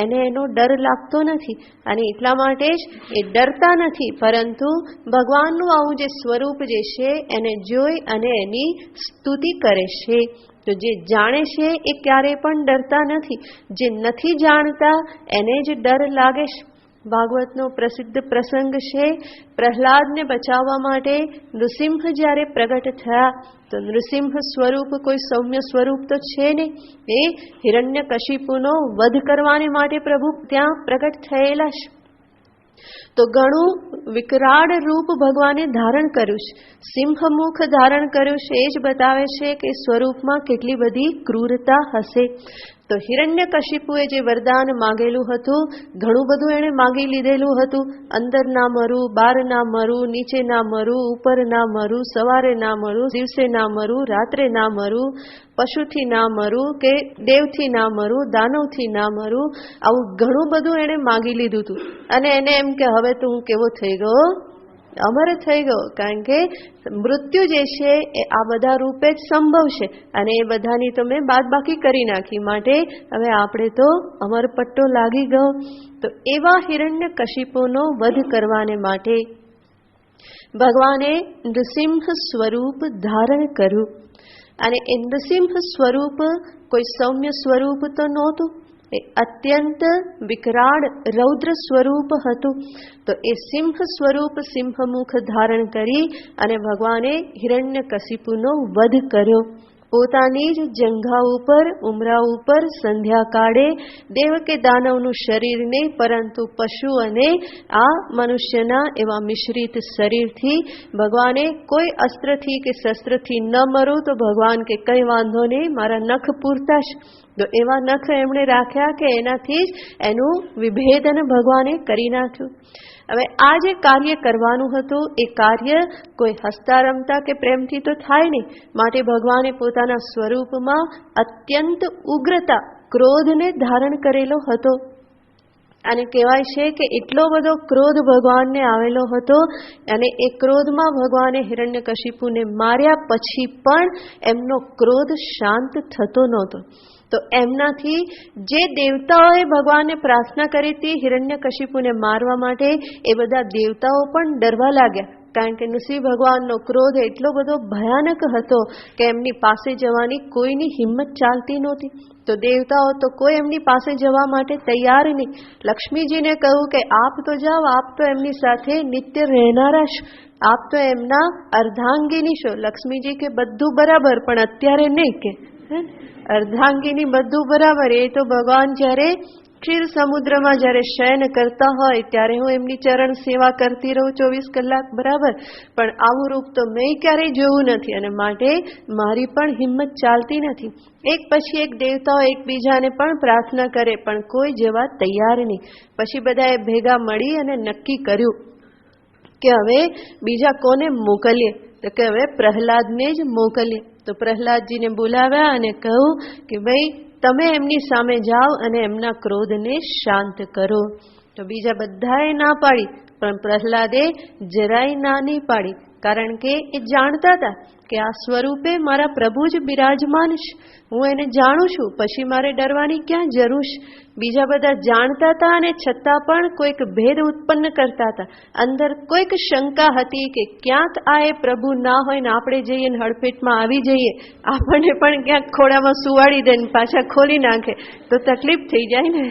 એને એનો ડર લાગતો નથી, અને એટલા માટે જ એ ડરતા નથી, પરંતુ ભગવાનનું આવું જે સ્વરૂપ જે છે એને જોઈ અને એની સ્તુતિ કરે છે. તો જે જાણે છે એ ક્યારેય પણ ડરતા નથી, જે નથી જાણતા એને જ ડર લાગે છે. ભાગવતનો પ્રસિદ્ધ પ્રસંગ છે, પ્રહલાદને બચાવવા માટે નૃસિંહ જ્યારે પ્રગટ થયા, તો નૃસિંહ સ્વરૂપ કોઈ સૌમ્ય સ્વરૂપ તો છે નહીં, એ હિરણ્યકશિપુનો વધ કરવાને માટે પ્રભુ ત્યાં પ્રગટ થયેલા છે. તો ઘણું વિકરાળ રૂપ ભગવાને ધારણ કર્યું છે, સિંહમુખ ધારણ કર્યું છે. એ જ બતાવે છે કે સ્વરૂપમાં કેટલી બધી ક્રૂરતા હશે. તો હિરણ્યકશિપુએ જે વરદાન માંગેલું હતું, ઘણું બધું એણે માંગી લીધેલું હતું. અંદર ના મરું, બહાર ના મરું, નીચે ના મરું, ઉપર ના મરું, સવારે ના મરું, દિવસે ના મરું, રાત્રે ના મરું, પશુથી ના મરું કે દેવથી ના મરું, દાનવથી ના મરું, આવું ઘણું બધું એણે માંગી લીધું હતું. અને એને એમ કે હવે તો હું કેવો થઈ ગયો? અમર થઈ ગયો. કારણ કે મૃત્યુ જે છે એ આ બધા રૂપે જ સંભવ છે, અને એ બધાની તો મેં બાદબાકી કરી નાખી, માટે હવે આપણે તો અમર પટ્ટો લાગી ગયો. તો એવા હિરણ્યકશિપુનો વધ કરવાને માટે ભગવાને નૃસિંહ સ્વરૂપ ધારણ કર્યું. અને એ નૃસિંહ સ્વરૂપ કોઈ સૌમ્ય સ્વરૂપ તો નહોતું, એ અત્યંત વિકરાળ રૌદ્ર સ્વરૂપ હતું. તો એ સિંહ સ્વરૂપ, સિંહમુખ ધારણ કરી અને ભગવાને હિરણ્યકશિપુનો વધ કર્યો. પોતાની જ જંઘા ઉપર, ઉમરા ઉપર સંધ્યા કાળે દેવ કે દાનવનું શરીર નહીં, પરંતુ પશુ અને આ મનુષ્યના એવા મિશ્રિત શરીરથી ભગવાને કોઈ અસ્ત્રથી કે શસ્ત્રથી ન મરું તો ભગવાન કે કંઈ વાંધો નહીં, મારા નખ પૂરતા છે. તો એવા નખ એમણે રાખ્યા કે એનાથી જ એનું વિભેદન ભગવાને કરી નાખ્યું. હવે આ જે કાર્ય કરવાનું હતું એ કાર્ય કોઈ હસતા રમતા કે પ્રેમથી તો થાય નહીં. માટે ભગવાને પોતાના સ્વરૂપમાં અત્યંત ઉગ્રતા, ક્રોધને ધારણ કરેલો હતો. અને કહેવાય છે કે એટલો બધો ક્રોધ ભગવાનને આવેલો હતો અને એ ક્રોધમાં ભગવાને હિરણ્યકશિપુને માર્યા પછી પણ એમનો ક્રોધ શાંત થતો નહોતો. તો એમનાથી જે દેવતાઓએ ભગવાનને પ્રાર્થના કરી હતી હિરણ્યકશિપુને મારવા માટે, એ બધા દેવતાઓ પણ ડરવા લાગ્યા. કારણ કે નૃસિંહ ભગવાનનો ક્રોધ એટલો બધો ભયાનક હતો કે એમની પાસે જવાની કોઈની હિંમત ચાલતી નહોતી. તો દેવતાઓ તો કોઈ એમની પાસે જવા માટે તૈયાર નહીં. લક્ષ્મીજીને કહ્યું કે આપ તો જાઓ, આપ તો એમની સાથે નિત્ય રહેનારા છો, આપ તો એમના અર્ધાંગીની છો. લક્ષ્મીજી કે બધું બરાબર, પણ અત્યારે નહીં. કે અર્ધાંગીની બધું બરાબર, એ તો ભગવાન જ્યારે ક્ષીર સમુદ્રમાં જ્યારે શયન કરતા હોય ત્યારે હું એમની ચરણ સેવા કરતી રહું 24 કલાક, બરાબર, પણ આવું રૂપ તો મેં ક્યારેય જોયું નથી અને માટે મારી પણ હિંમત ચાલતી નથી. એક પછી એક દેવતાઓ એકબીજાને પણ પ્રાર્થના કરે પણ કોઈ જવા તૈયાર નહીં. પછી બધાએ ભેગા મળી અને નક્કી કર્યું કે હવે બીજા કોને મોકલીએ? તો કે હવે પ્રહલાદને જ મોકલીએ. તો પ્રહલાદજીને બોલાવ્યા અને કહ્યું કે ભાઈ તમે એમની સામે જાઓ અને એમના ક્રોધને શાંત કરો. તો બીજા બધાએ ના પાડી, પણ પ્રહલાદે જરાય ના નહીં પાડી. કારણ કે એ જાણતા હતા કે આ સ્વરૂપે મારા પ્રભુ જ બિરાજમાન છે, હું એને જાણું છું, પછી મારે ડરવાની ક્યાં જરૂર છે? બીજા બધા જાણતા હતા અને છતાં પણ કોઈક ભેદ ઉત્પન્ન કરતા હતા. અંદર કોઈક શંકા હતી કે ક્યાંક આ એ પ્રભુ ના હોય ને આપણે જઈએ ને હડફેટમાં આવી જઈએ, આપણને પણ ક્યાંક ખોડામાં સુવાડી દે ને પાછા ખોલી નાખે તો તકલીફ થઈ જાય ને.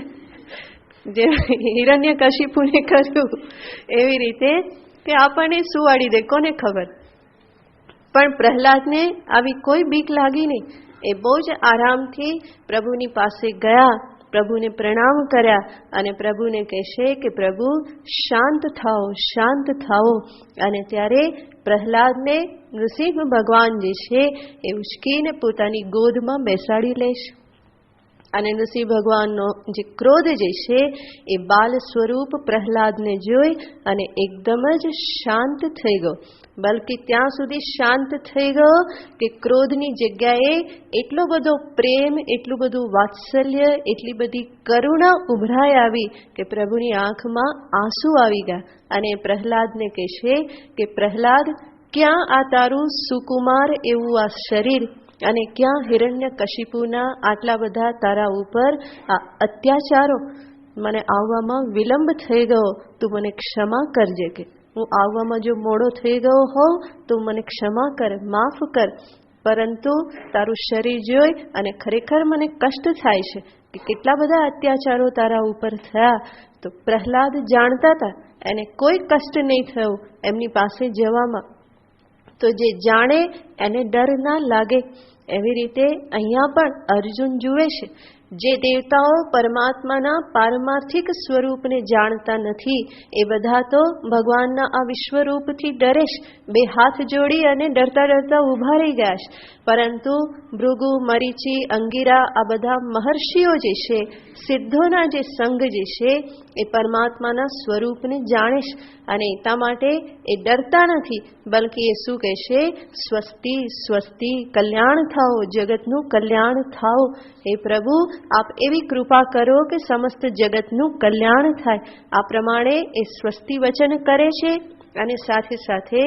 જે હિરણ્યકશિપુને કર્યું એવી રીતે કે આપણને સુવાડી દે, કોને ખબર. પણ પ્રહલાદને આવી કોઈ બીક લાગી નહીં. એ બહુ જ આરામથી પ્રભુની પાસે ગયા, પ્રભુને પ્રણામ કર્યા અને પ્રભુને કહેશે કે પ્રભુ શાંત થાઓ, શાંત થાઓ. અને ત્યારે પ્રહલાદને નૃસિંહ ભગવાન જે છે એ ઉચકીને પોતાની ગોદમાં બેસાડી લેશે. અને નૃસિંહ ભગવાનનો જે ક્રોધ જે છે એ બાલ સ્વરૂપ પ્રહલાદને જોઈ અને એકદમ જ શાંત થઈ ગયો. બલકે ત્યાં સુધી શાંત થઈ ગયો કે ક્રોધની જગ્યાએ એટલો બધો પ્રેમ, એટલું બધું વાત્સલ્ય, એટલી બધી કરુણા ઉભરાઈ આવી કે પ્રભુની આંખમાં આંસુ આવી ગયા. અને પ્રહલાદને કહેશે કે પ્રહલાદ, ક્યાં આ તારું સુકુમાર એવું આ શરીર અને ક્યાં હિરણ્યકશિપુના આટલા બધા તારા ઉપર આ અત્યાચારો? મને આવવામાં વિલંબ થઈ ગયો, તું મને ક્ષમા કરજે. કે હું આવવામાં જો મોડો થઈ ગયો હોઉં તો મને ક્ષમા કર, માફ કર. પરંતુ તારું શરીર જોઈ અને ખરેખર મને કષ્ટ થાય છે કે કેટલા બધા અત્યાચારો તારા ઉપર થયા. તો પ્રહલાદ જાણતા હતા એને કોઈ કષ્ટ નહીં થયું એમની પાસે જવામાં. તો જે જાણે એને ડર ના લાગે. એવી રીતે અહીંયા પણ અર્જુન જુએ છે, જે દેવતાઓ પરમાત્માના પારમાર્થિક સ્વરૂપને જાણતા નથી એ બધા તો ભગવાનના આ વિશ્વરૂપથી ડરે છે. બે હાથ જોડી અને ડરતા ડરતા ઊભા રહી ગયા છે. પરંતુ ભૃગુ, મરીચી, અંગીરા આ બધા મહર્ષિઓ જે છે, સિદ્ધોના જે સંઘ જે છે એ પરમાત્માના સ્વરૂપને જાણે છે અને એટલા માટે એ ડરતા નથી. બલકે એ શું કહે છે? સ્વસ્તિ સ્વસ્તિ, કલ્યાણ થાઓ, જગતનું કલ્યાણ થાઓ. હે પ્રભુ, આપ એવી કૃપા કરો કે સમસ્ત જગતનું કલ્યાણ થાય. આ પ્રમાણે એ સ્વસ્તિ વચન કરે છે અને સાથે સાથે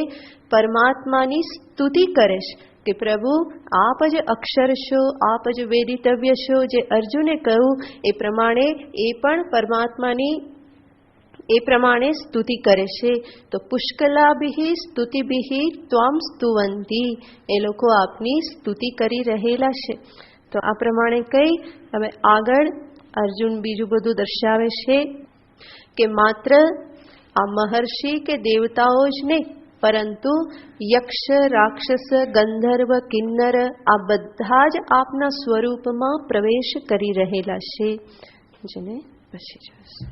પરમાત્માની સ્તુતિ કરે છે કે પ્રભુ આપ જ અક્ષર છો, આપ જ વેદિતવ્ય છો. જે અર્જુને કહ્યું એ પ્રમાણે એ પણ પરમાત્માની એ પ્રમાણે સ્તુતિ કરે છે. તો પુષ્કલાભિ સ્તુતિભિ ત્વામ સ્તુવંતી, એ લોકો આપની સ્તુતિ કરી રહેલા છે. તો આ પ્રમાણે કઈ હવે આગળ અર્જુન બીજું બધું દર્શાવે છે કે માત્ર આ મહર્ષિ કે દેવતાઓ જ નહીં, પરંતુ યક્ષ, રાક્ષસ, ગંધર્વ, કિન્નર આ બધા જ આપના સ્વરૂપમાં પ્રવેશ કરી રહેલા છે. જેને પછી જોઈશું.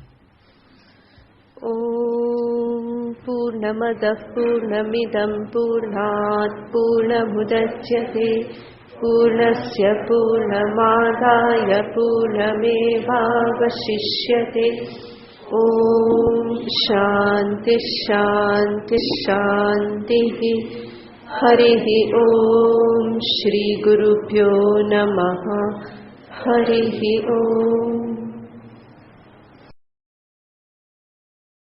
ઓમ પૂર્ણમદ પૂર્ણમિદં પૂર્ણાત પૂર્ણમુદચ્યતે પૂર્ણસ્ય પૂર્ણમાદાય પૂર્ણમેવાવશિષ્યતે. ઓમ શાંતિ શાંતિ શાંતિ. હરિ ઓમ. શ્રી ગુરુભ્યો નમઃ. હરિ ઓમ.